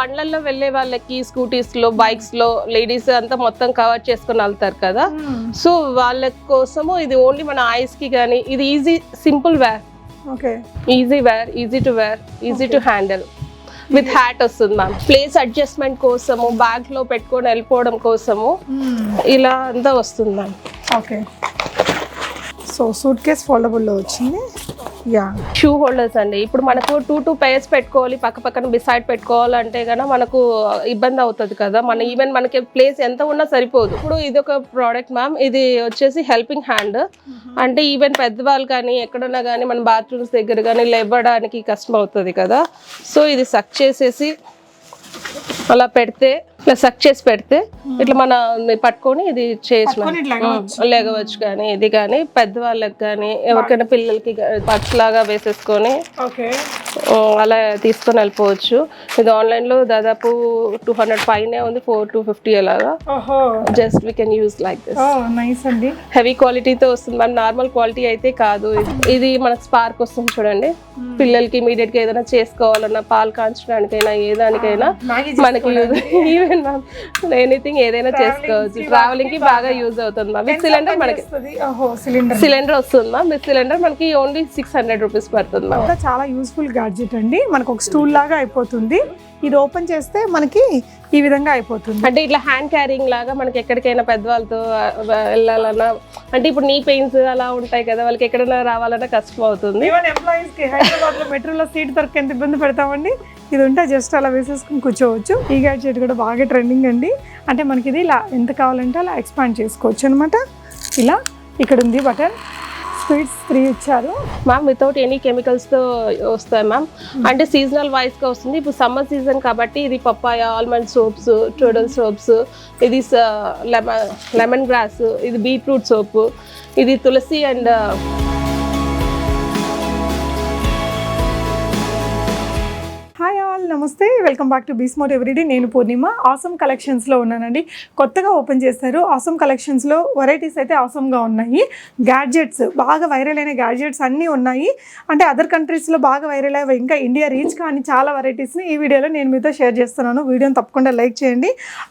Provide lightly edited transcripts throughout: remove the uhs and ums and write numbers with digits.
బండ్లలో వెళ్ళే వాళ్ళకి స్కూటీస్ లో బైక్స్ లో లేడీస్ అంతా మొత్తం కవర్ చేసుకుని వెళ్తారు కదా. సో వాళ్ళ కోసము ఇది ఓన్లీ మన ఐస్ కి కానీ ఇది easy simple wear. Okay, easy wear, easy to wear, easy to handle with hat వస్తుంది మ్యామ్. ప్లేస్ అడ్జస్ట్మెంట్ కోసము బ్యాగ్ లో పెట్టుకొని వెళ్ళిపోవడం కోసము ఇలా అంతా వస్తుంది ma'am. Okay, so suitcase foldable లో వచ్చింది. యా, షూ హోల్డర్స్ అండి. ఇప్పుడు మనకు 2 pairs పెట్టుకోవాలి, పక్క పక్కన బిసైడ్ పెట్టుకోవాలంటే కన్నా మనకు ఇబ్బంది అవుతుంది కదా. ఈవెన్ మనకి ప్లేస్ ఎంత ఉన్నా సరిపోదు. ఇప్పుడు ఇది ఒక ప్రోడక్ట్ మ్యామ్. ఇది వచ్చేసి హెల్పింగ్ హ్యాండ్. అంటే ఈవెన్ పెద్దవాళ్ళు కానీ ఎక్కడున్నా కానీ మన బాత్రూమ్స్ దగ్గర కానీ లేవడానికి కష్టం అవుతుంది కదా. సో ఇది సక్ చేసేసి అలా పెడితే, ఇట్లా సక్ చేసి పెడితే ఇట్లా మన పట్టుకొని ఇది చేయొచ్చు, లేగవచ్చు. కానీ ఇది కానీ పెద్దవాళ్ళకి కానీ ఎవరికైనా పిల్లలకి పర్స్ లాగా వేసేసుకొని అలా తీసుకొని వెళ్ళిపోవచ్చు. ఇది ఆన్లైన్ లో దాదాపు 200 పైనే ఉంది, 450 అలాగా. Just we can use like this. Nice అండి. హెవీ క్వాలిటీతో వస్తుంది మ్యామ్, నార్మల్ క్వాలిటీ అయితే కాదు. ఇది మనకు స్పార్క్ వస్తుంది చూడండి. పిల్లలకి ఇమీడియట్ గా ఏదైనా చేసుకోవాలన్నా, పాలు కాంచడానికైనా, ఏదానికైనా మనకి ఈవెన్ మ్యామ్ ఎనీథింగ్ ఏదైనా చేసుకోవచ్చు. ట్రావెలింగ్ కి బాగా యూజ్ అవుతుంది మ్యామ్. విత్ సిలిండర్ మనకి సిలిండర్ వస్తుంది మ్యామ్. విత్ సిలిండర్ మనకి ఓన్లీ 600 రూపీస్ పడుతుంది మ్యామ్. చాలా యూస్ఫుల్ గాడ్జెట్ అండి. మనకు ఒక స్టూల్ లాగా అయిపోతుంది. ఇది ఓపెన్ చేస్తే మనకి ఈ విధంగా అయిపోతుంది. అంటే ఇట్లా హ్యాండ్ క్యారింగ్ లాగా మనకి ఎక్కడికైనా పెద్దవాళ్ళతో వెళ్ళాలన్నా, అంటే ఇప్పుడు నీ పెయిన్స్ అలా ఉంటాయి కదా, వాళ్ళకి ఎక్కడైనా రావాలన్నా కష్టం అవుతుంది. ఈవెన్ ఎంప్లాయీస్ కి హైదరాబాద్ లో మెట్రోలో సీట్ దొరికి ఎంత ఇబ్బంది పెడతామండి. ఇది ఉంటే జస్ట్ అలా వేసేసుకుని కూర్చోవచ్చు. ఈ గ్యాడ్జెట్ కూడా బాగా ట్రెండింగ్ అండి. అంటే మనకి ఇది ఇలా ఎంత కావాలంటే అలా ఎక్స్పాండ్ చేసుకోవచ్చు అనమాట. ఇలా ఇక్కడ ఉంది బటన్. స్వీట్స్ 3 ఇచ్చారు మ్యామ్. వితౌట్ ఎనీ కెమికల్స్తో వస్తాయి మ్యామ్. అంటే సీజనల్ వైజ్గా వస్తుంది. ఇప్పుడు సమ్మర్ సీజన్ కాబట్టి ఇది పప్పాయ, ఆల్మండ్ సోప్స్, టోడల్ సోప్స్, ఇది లెమన్ గ్రాస్, ఇది బీట్రూట్ సోప్, ఇది తులసి అండ్ హాయ్ ఆల్, నమస్తే, welcome back to Bsmart everyday. నేను పూర్ణిమ. ఆసమ్ కలెక్షన్స్లో ఉన్నానండి. కొత్తగా ఓపెన్ చేస్తారు. ఆసమ్ కలెక్షన్స్లో వెరైటీస్ అయితే ఆసమ్గా ఉన్నాయి. గ్యాడ్జెట్స్ బాగా వైరల్ అయిన గ్యాడ్జెట్స్ అన్నీ ఉన్నాయి. అంటే అదర్ కంట్రీస్లో బాగా వైరల్ అయ్యి ఇంకా ఇండియా రీచ్ కానీ చాలా వెరైటీస్ని ఈ వీడియోలో నేను మీతో షేర్ చేస్తున్నాను. వీడియోని తప్పకుండా లైక్ చేయండి.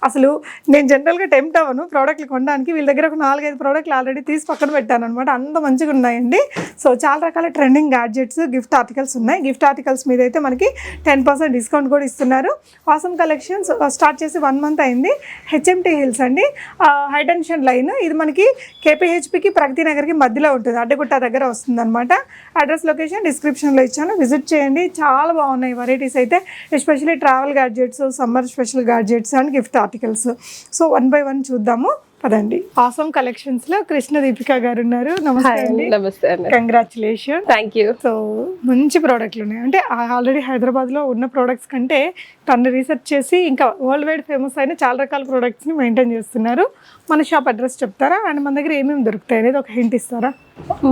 అసలు నేను జనరల్గా టెంప్ట్ అవ్వను ప్రోడక్ట్లు కొనడానికి. వీళ్ళ దగ్గర ఒక 4-5 ప్రోడక్ట్లు ఆల్రెడీ తీసి పక్కన పెట్టాను అనమాట. అంత మంచిగా ఉన్నాయండి. సో చాలా రకాల ట్రెండింగ్ గ్యాడ్జెట్స్, గిఫ్ట్ ఆర్టికల్స్ ఉన్నాయి. గిఫ్ట్ ఆర్టికల్స్ మీద అయితే మనకి 10% డిస్కౌంట్ కూడా ఇస్తున్నారు. ఆసమ్ కలెక్షన్స్ స్టార్ట్ చేసి 1 మంత్ అయింది. HMT హిల్స్ అండి, హైటెన్షన్ లైన్. ఇది మనకి KPHBకి ప్రగతి నగర్కి మధ్యలో ఉంటుంది, అడ్డగుట్ట దగ్గర వస్తుంది అనమాట. అడ్రస్ లొకేషన్ డిస్క్రిప్షన్లో ఇచ్చాను, విజిట్ చేయండి. చాలా బాగున్నాయి వెరైటీస్ అయితే, especially travel gadgets, summer special gadgets and gift articles. So 1 by 1 చూద్దాము పదండి. ఆసమ్ కలెక్షన్స్ లో కృష్ణ దీపిక గారు ఉన్నారు. నమస్తే అండి. నమస్తే, కంగ్రాచులేషన్. Thank you. సో మంచి ప్రోడక్ట్లు ఉన్నాయి. అంటే ఆల్రెడీ హైదరాబాద్ లో ఉన్న ప్రోడక్ట్స్ కంటే తను రీసెర్చ్ చేసి ఇంకా వరల్డ్ వైడ్ ఫేమస్ అయిన చాలా రకాల ప్రోడక్ట్స్ ని మెయింటైన్ చేస్తున్నారు. మన షాప్ అడ్రస్ చెప్తారా అండ్ మన దగ్గర ఏమేమి దొరుకుతాయి అనేది ఒక హింట్ ఇస్తారా?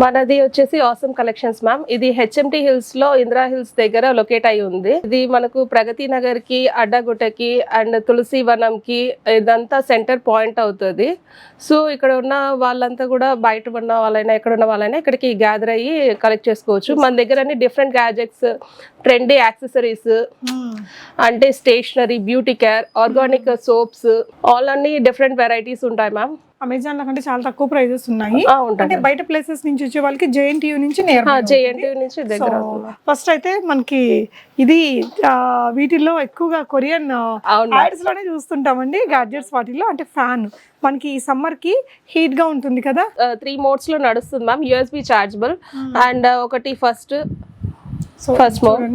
మనది వచ్చేసి ఆసమ్ కలెక్షన్స్ మ్యామ్. ఇది HMT హిల్స్ లో ఇందిరా హిల్స్ దగ్గర లొకేట్ అయి ఉంది. ఇది మనకు ప్రగతి నగర్ కి, అడ్డగుట్టకి అండ్ తులసి వనంకి ఇదంతా సెంటర్ పాయింట్ అవుతుంది. సో ఇక్కడ ఉన్న వాళ్ళంతా కూడా బయట ఉన్న వాళ్ళైనా ఎక్కడ ఉన్న వాళ్ళైనా ఇక్కడికి గ్యాదర్ అయ్యి కలెక్ట్ చేసుకోవచ్చు. మన దగ్గర అన్ని డిఫరెంట్ గ్యాడ్జెట్స్, ట్రెండీ యాక్సెసరీస్, అంటే stationery, beauty care, organic soaps, all అన్ని డిఫరెంట్ వెరైటీస్ ఉంటాయి మ్యామ్. అమెజాన్ లో కంటే చాలా తక్కువ ప్రైజెస్ ఉన్నాయి. అంటే బయట ప్లేసెస్ నుంచి వచ్చే వాళ్ళకి JNTU నుంచి దగ్గర. ఫస్ట్ అయితే మనకి ఇది వీటిల్లో ఎక్కువగా కొరియన్ యాడ్స్ లోనే చూస్తుంటామండి గ్యాడ్జెట్స్. వాటిల్లో అంటే ఫ్యాన్ మనకి ఈ సమ్మర్ కి హీట్ గా ఉంటుంది కదా. 3 మోడ్స్ లో నడుస్తుంది మ్యామ్. USB చార్జబుల్ అండ్ ఒకటి ఫస్ట్ మోడ్.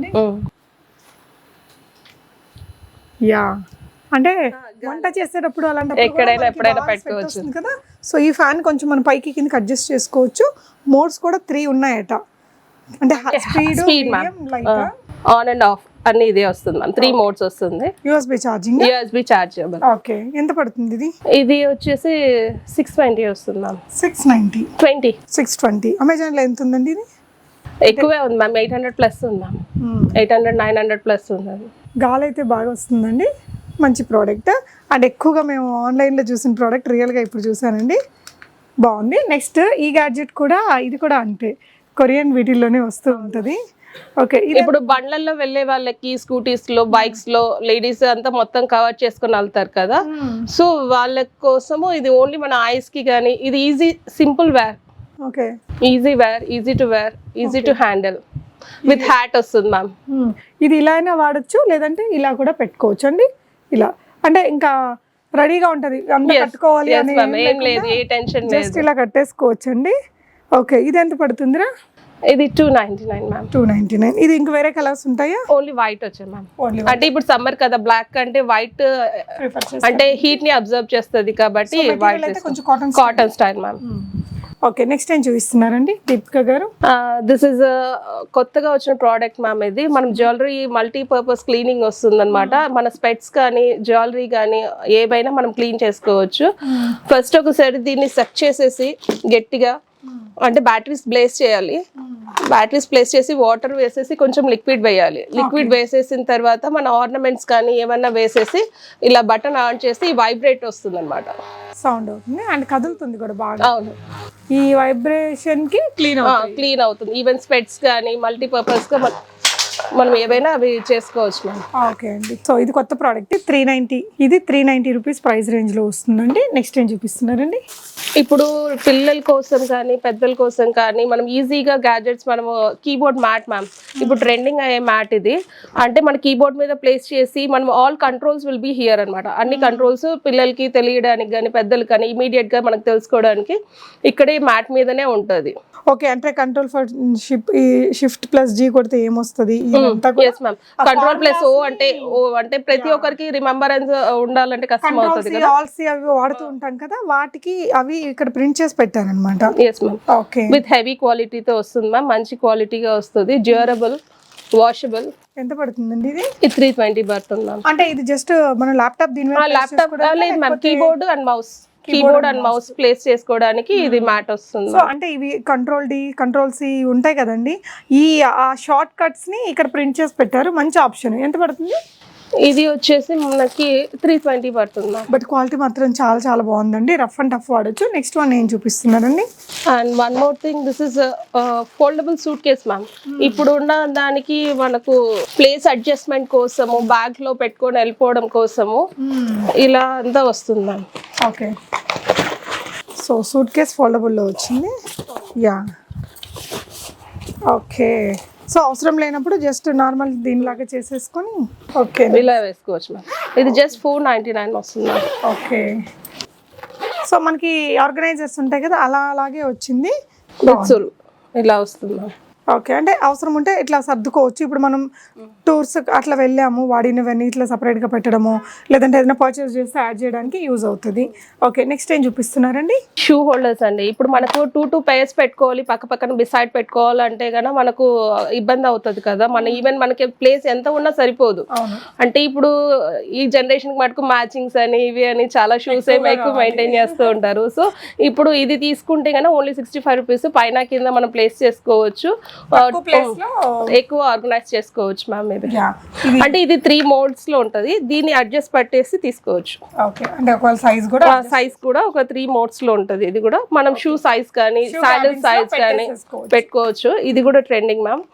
యా, అంటే వంట చేసేటప్పుడు అలాంటి ఎక్కడైనా ఎప్పుడైనా పెట్టుకోవచ్చు కదా. సో ఈ ఫ్యాన్ కొంచెం మన పైకి కిందకి అడ్జస్ట్ చేసుకోవచ్చు. మోడ్స్ కూడా 3 ఉన్నాయట. అంటే స్పీడ్, ఆన్ అండ్ ఆఫ్ అన్ని ఇదే వస్తుంది మ్యామ్. 3 మోడ్స్ వస్తుంది. USB charging, USB chargeable. Okay, ఎంత పడుతుంది ఇది? ఇది వచ్చేసి 620 వస్తుంది మ్యామ్. 690 20 620. అమెజాన్ లో ఎంత ఉందండి ఇది? ఎక్కువే ఉంది మ్యామ్. 800 ప్లస్ ఉంది మ్యామ్. 800 900 ప్లస్ ఉంది. గాలి అయితే బాగా వస్తుందండి. మంచి ప్రోడక్ట్. అండ్ ఎక్కువగా మేము ఆన్లైన్లో చూసిన ప్రోడక్ట్ రియల్గా ఇప్పుడు చూసానండి, బాగుంది. నెక్స్ట్ ఈ గ్యాడ్జెట్ కూడా, ఇది కూడా అంతే, కొరియన్ వీటిల్లోనే వస్తూ ఉంటుంది. ఓకే. ఇప్పుడు బండ్లలో వెళ్ళే వాళ్ళకి స్కూటీస్ లో బైక్స్ లో లేడీస్ అంతా మొత్తం కవర్ చేసుకుని వెళ్తారు కదా, సో వాళ్ళ కోసము ఇది ఓన్లీ మన ఐస్ కి కానీ ఇది easy simple wear, okay, easy wear, easy to wear, easy to handle with hat వస్తుంది మ్యామ్. ఇది ఇలా అయినా వాడచ్చు, లేదంటే ఇలా కూడా పెట్టుకోవచ్చు అండి. ఇలా అంటే ఇంకా రెడీగా ఉంటది, అంతా కట్టుకోవాలి అని ఏం లేదు, ఏ టెన్షన్ లేదు, జస్ట్ ఇలా కట్టేసుకోవచ్చు అండి. ఓకే, ఇది ఎంత పడుతుందిరా? ఇది 299 మ్యామ్. 299. ఇది ఇంకా వేరే కలర్స్ ఉంటాయా? ఓన్లీ వైట్ వచ్చాయి మ్యామ్. ఓన్లీ అంటే ఇప్పుడు సమ్మర్ కదా, బ్లాక్ అంటే వైట్ అంటే హీట్ ని అబ్జర్వ్ చేస్తుంది కాబట్టి వైట్ కొంచెం cotton style ma'am. Okay, next ఏం చూపిస్తున్నారండి దీపిక గారు? దిస్ ఇస్ కొత్తగా వచ్చిన ప్రోడక్ట్ మ్యామ్. ఇది మనం జ్యువెలరీ మల్టీపర్పస్ క్లీనింగ్ వస్తుంది అనమాట. మన స్పెట్స్ కానీ జ్యువెలరీ కానీ ఏవైనా మనం క్లీన్ చేసుకోవచ్చు. ఫస్ట్ ఒకసారి దీన్ని సెట్ చేసేసి గట్టిగా అంటే బ్యాటరీస్ బ్లేస్ చేయాలి. బ్యాటరీస్ ప్లేస్ చేసి వాటర్ వేసేసి కొంచెం లిక్విడ్ వేయాలి. లిక్విడ్ వేసేసిన తర్వాత మన ఆర్నమెంట్స్ కానీ ఏమన్నా వేసేసి ఇలా బటన్ ఆన్ చేసి వైబ్రేట్ వస్తుంది అనమాట, సౌండ్ అవుతుంది అండ్ కదులుతుంది కూడా బాగా. అవును, ఈ వైబ్రేషన్ కి క్లీన్ అవుతుంది. ఈవెన్ స్పెట్స్ కానీ మల్టీపర్పస్ గా మనం ఏవైనా అవి చేసుకోవచ్చు మ్యామ్. ఓకే అండి. సో ఇది కొత్త ప్రోడక్ట్ 390, ఇది 390 రూపీస్ ప్రైస్ రేంజ్ లో వస్తుందండి. నెక్స్ట్ ఏం చూపిస్తున్నారండి? ఇప్పుడు పిల్లల కోసం కానీ పెద్దల కోసం కానీ మనం ఈజీగా గ్యాడ్జెట్స్, మనము కీబోర్డ్ మ్యాట్ మ్యామ్. ఇప్పుడు ట్రెండింగ్ అయ్యే మ్యాట్ ఇది. అంటే మన కీబోర్డ్ మీద ప్లేస్ చేసి మనం all controls will be here అనమాట. అన్ని కంట్రోల్స్ పిల్లలకి తెలియడానికి కానీ పెద్దలకి కానీ ఇమీడియట్ గా మనకు తెలుసుకోవడానికి ఇక్కడే మ్యాట్ మీదనే ఉంటుంది. ఓకే, అంటే control for shift plus G కొడితే ఏమొస్తుంది? కంట్రోల్ ప్లస్ ఓ అంటే అంటే ప్రతి ఒక్కరికి రిమెంబరెన్స్ ఉండాలంటే కష్టం అవుతుంది కదా. అవి వాడుతూ ఉంటాం కదా, వాటికి అవి ఇక్కడ ప్రింట్ చేసి పెట్టారనమాట. Yes ma'am. Okay, with heavy క్వాలిటీతో వస్తుంది మ్యామ్. మంచి క్వాలిటీగా వస్తుంది, డ్యూరబుల్, వాషబుల్. ఎంత పడుతుందండి ఇది? 320 పడుతుంది మ్యామ్. అంటే ఇది జస్ట్ మన ల్యాప్టాప్ దీని ల్యాప్టాప్ లేదు ma'am, keyboard and mouse place చేసుకోవడానికి ఇది మ్యాట్ వస్తుంది. సో అంటే ఇవి కంట్రోల్ డి, కంట్రోల్ సి ఉంటాయి కదండి, ఈ షార్ట్ కట్స్ ని ఇక్కడ ప్రింట్ చేసి పెట్టారు. మంచి ఆప్షన్. ఎంత పడుతుంది? ఇది వచ్చేసి మనకి 320 పడుతుంది. బట్ క్వాలిటీ మాత్రం చాలా చాలా బాగుందండి, రఫ్ అండ్ టఫ్ వాడచ్చు. నెక్స్ట్ వన్ ఏం చూపిస్తున్నారండి? And one more thing, this is foldable suitcase ma'am. ఇప్పుడు ఉన్న దానికి మనకు ప్లేస్ అడ్జస్ట్మెంట్ కోసము, బ్యాగ్ లో పెట్టుకొని వెళ్ళిపోవడం కోసము ఇలా అంతా వస్తుంది ma'am. Okay, so suitcase ఫోల్డబుల్లో వచ్చింది. Yeah, okay. సో అవసరం లేనప్పుడు జస్ట్ నార్మల్ దీనిలాగా చేసేసుకొని ఓకే ఇలా వేసుకోవచ్చు మ్యామ్. ఇది జస్ట్ 499 వస్తుంది. ఓకే, సో మనకి ఆర్గనైజర్స్ ఉంటాయి కదా, అలాగే వచ్చింది. ఇలా వస్తుంది మ్యామ్. ఓకే, అంటే అవసరం ఉంటే ఇట్లా సర్దుకోవచ్చు. ఇప్పుడు మనం టూర్స్ అట్లా వెళ్ళాము, వాడినవన్నీ ఇట్లా సపరేట్గా పెట్టడము, లేదంటే ఏదైనా పర్చేస్ చేస్తే యాడ్ చేయడానికి యూజ్ అవుతుంది. ఓకే, నెక్స్ట్ ఏం చూపిస్తున్నారండి? షూ హోల్డర్స్ అండి. ఇప్పుడు మనకు 2 pairs పెట్టుకోవాలి, పక్క పక్కన బిసైడ్ పెట్టుకోవాలంటే కనుక మనకు ఇబ్బంది అవుతుంది కదా. ఈవెన్ మనకి ప్లేస్ ఎంత ఉన్నా సరిపోదు. అంటే ఇప్పుడు ఈ జనరేషన్ మటుకు మ్యాచింగ్స్ అని ఇవి అని చాలా షూస్ ఎక్కువ మెయింటైన్ చేస్తూ ఉంటారు. సో ఇప్పుడు ఇది తీసుకుంటే కనుక ఓన్లీ 65 రూపీస్, పైన కింద మనం ప్లేస్ చేసుకోవచ్చు, ఎక్కువ ఆర్గనైజ్ చేసుకోవచ్చు మ్యామ్. అంటే ఇది 3 మోడ్స్ లో ఉంటది, దీన్ని అడ్జస్ట్ పట్టేసి తీసుకోవచ్చు. ఓకే, అంటే ఒకవేళ సైజ్ కూడా ఒక 3 మోడ్స్ లో ఉంటది. ఇది కూడా మనం షూ సైజ్ కానీ శాండిల్ సైజ్ కానీ పెట్టుకోవచ్చు. ఇది కూడా trending ma'am.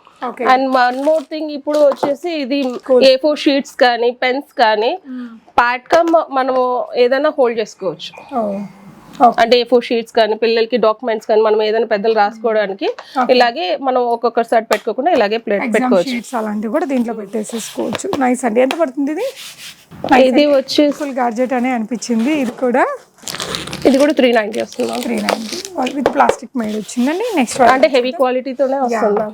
And one more thing, ఇప్పుడు వచ్చేసి ఇది A4 షీట్స్ కానీ పెన్స్ కానీ ప్యాడ్ గా మనము ఏదైనా హోల్డ్ చేసుకోవచ్చు. అంటే A4 షీట్స్ కానీ పిల్లలకి డాక్యుమెంట్స్ కానీ మనం ఏదైనా పెద్దలు రాసుకోవడానికి ఇలాగే మనం ఒక్కొక్క సైడ్ పెట్టుకోకుండా ఇలాగే ప్లేట్ పెట్టుకోవచ్చు. అలాంటివి కూడా దీంట్లో పెట్టేసేసుకోవచ్చు. నైస్ అండి. ఎంత పడుతుంది ఇది? ఇది వచ్చి ఫుల్ గాడ్జెట్ అనే అనిపించింది. ఇది కూడా 390 వస్తుంది. 390 విత్ ప్లాస్టిక్ మేడ్ వచ్చిందండి. నెక్స్ట్ అంటే హెవీ క్వాలిటీతోనే వస్తుంది.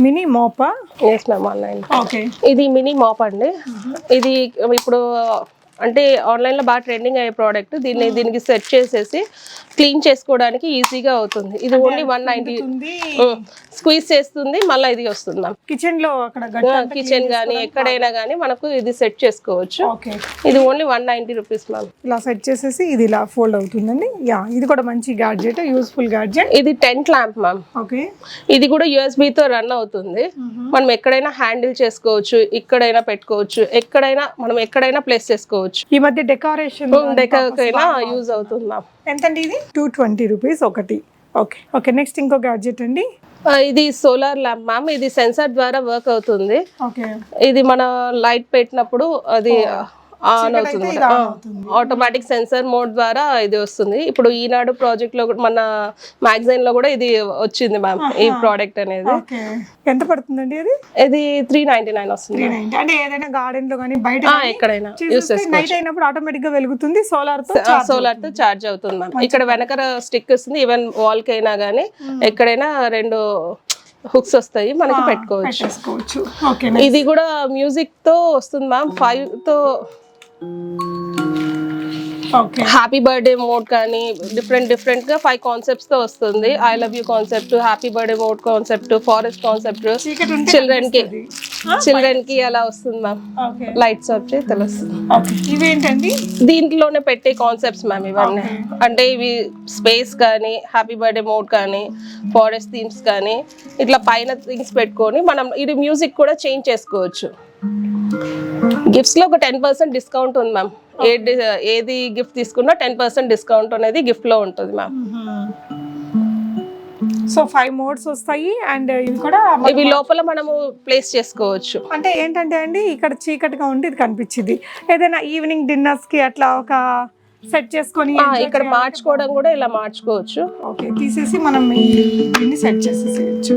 మినీ మాపా? Yes ma'am, online. ఓకే, ఇది మినీ మాప్ అండి. ఇది ఇప్పుడు అంటే ఆన్లైన్ లో బాగా ట్రెండింగ్ అయ్యే ప్రోడక్ట్. దీనికి సెట్ చేసేసి క్లీన్ చేసుకోవడానికి ఈజీగా అవుతుంది. ఇది ఓన్లీ 190. స్క్వీజ్ చేస్తుంది, మళ్ళీ ఇది వస్తుంది మ్యామ్. కిచెన్ కానీ ఎక్కడైనా కానీ మనకు ఇది సెట్ చేసుకోవచ్చు. ఇది ఓన్లీ 190 రూపీస్ మ్యామ్. ఇలా సెట్ చేసేసి ఇది ఇలా ఫోల్డ్ అవుతుందండి. యా, ఇది కూడా మంచి గాడ్జెట్, యూస్ఫుల్ గాడ్జెట్. ఇది టెంట్ ల్యాంప్ మ్యామ్. ఓకే, ఇది కూడా USB తో రన్ అవుతుంది. మనం ఎక్కడైనా హ్యాండిల్ చేసుకోవచ్చు, ఇక్కడైనా పెట్టుకోవచ్చు, ఎక్కడైనా ప్లేస్ చేసుకోవచ్చు. ఈ మధ్య డెకరేషన్ యూజ్ అవుతుంది మ్యామ్. ఎంతండి ఇది? 220 రూపీస్ ఒకటి. ఓకే ఓకే, నెక్స్ట్ ఇంకో గ్యాడ్జెట్ అండి. ఇది సోలార్ ల్యాంప్ మ్యామ్. ఇది సెన్సార్ ద్వారా వర్క్ అవుతుంది. ఓకే, ఇది మన లైట్ పెట్టినప్పుడు అది ఆన్ అవుతుంది. ఇది on అవుతుంది. ఆటోమేటిక్ సెన్సార్ మోడ్ ద్వారా ఇది వస్తుంది. ఇప్పుడు ఈనాడు ప్రాజెక్ట్ లో కూడా, మన మ్యాగజైన్ లో కూడా ఇది వచ్చింది మ్యామ్, ఈ ప్రోడక్ట్ అనేది. ఓకే, ఎంత పడుతుందండి అది? ఇది 399 వస్తుంది. 390. అంటే ఏదైనా గార్డెన్ లో కానీ బయట ఎక్కడైనా యూస్ నైట్ అయినప్పుడు ఆటోమేటిక్ గా వెలుగుతుంది. సోలార్ తో చార్జ్ అవుతుంది మ్యామ్. ఇక్కడ వెనక స్టిక్ వస్తుంది. ఈవెన్ వాల్ కి అయినా గానీ ఎక్కడైనా 2 హుక్స్ వస్తాయి, మనకి పెట్టుకోవచ్చు. ఇది కూడా మ్యూజిక్ తో వస్తుంది మ్యామ్. 5 తో హ్యాపీ బర్త్డే మోడ్ కానీ డిఫరెంట్ గా 5 కాన్సెప్ట్స్ తో వస్తుంది. I love you concept, happy birthday mode concept, forest concept, children కి అలా వస్తుంది మ్యామ్. లైట్స్ ఆఫ్ చేసి తెలుస్తుంది. ఇవేంటండి? దీంట్లోనే పెట్టే కాన్సెప్ట్స్ మ్యామ్ ఇవన్నీ. అంటే ఇవి స్పేస్ కానీ, హ్యాపీ బర్త్డే మోడ్ కానీ, ఫారెస్ట్ థీమ్స్ కానీ, ఇట్లా పైన థింగ్స్ పెట్టుకొని మనం ఇది మ్యూజిక్ కూడా చేంజ్ చేసుకోవచ్చు. గిఫ్ట్స్ లో ఒక 10% డిస్కౌంట్ ఉంది మ్యామ్. ఏది గిఫ్ట్ తీసుకున్నా 10% డిస్కౌంట్ అనేది గిఫ్ట్ లో ఉంటుంది మ్యామ్. సో 5 మోడ్స్ వస్తాయి. అండ్ ఇవి కూడా ఇవి లోపల మనము ప్లేస్ చేసుకోవచ్చు. అంటే ఏంటంటే అండి, ఇక్కడ చీకటిగా ఉండి ఇది కనిపించింది. ఏదైనా ఈవినింగ్ డిన్నర్స్ కి అట్లా ఒక సెట్ చేసుకొని ఇక్కడ మార్చుకోవడం కూడా ఇలా మార్చుకోవచ్చు. ఓకే, తీసేసి మనం దీన్ని సెట్ చేసేసేయచ్చు.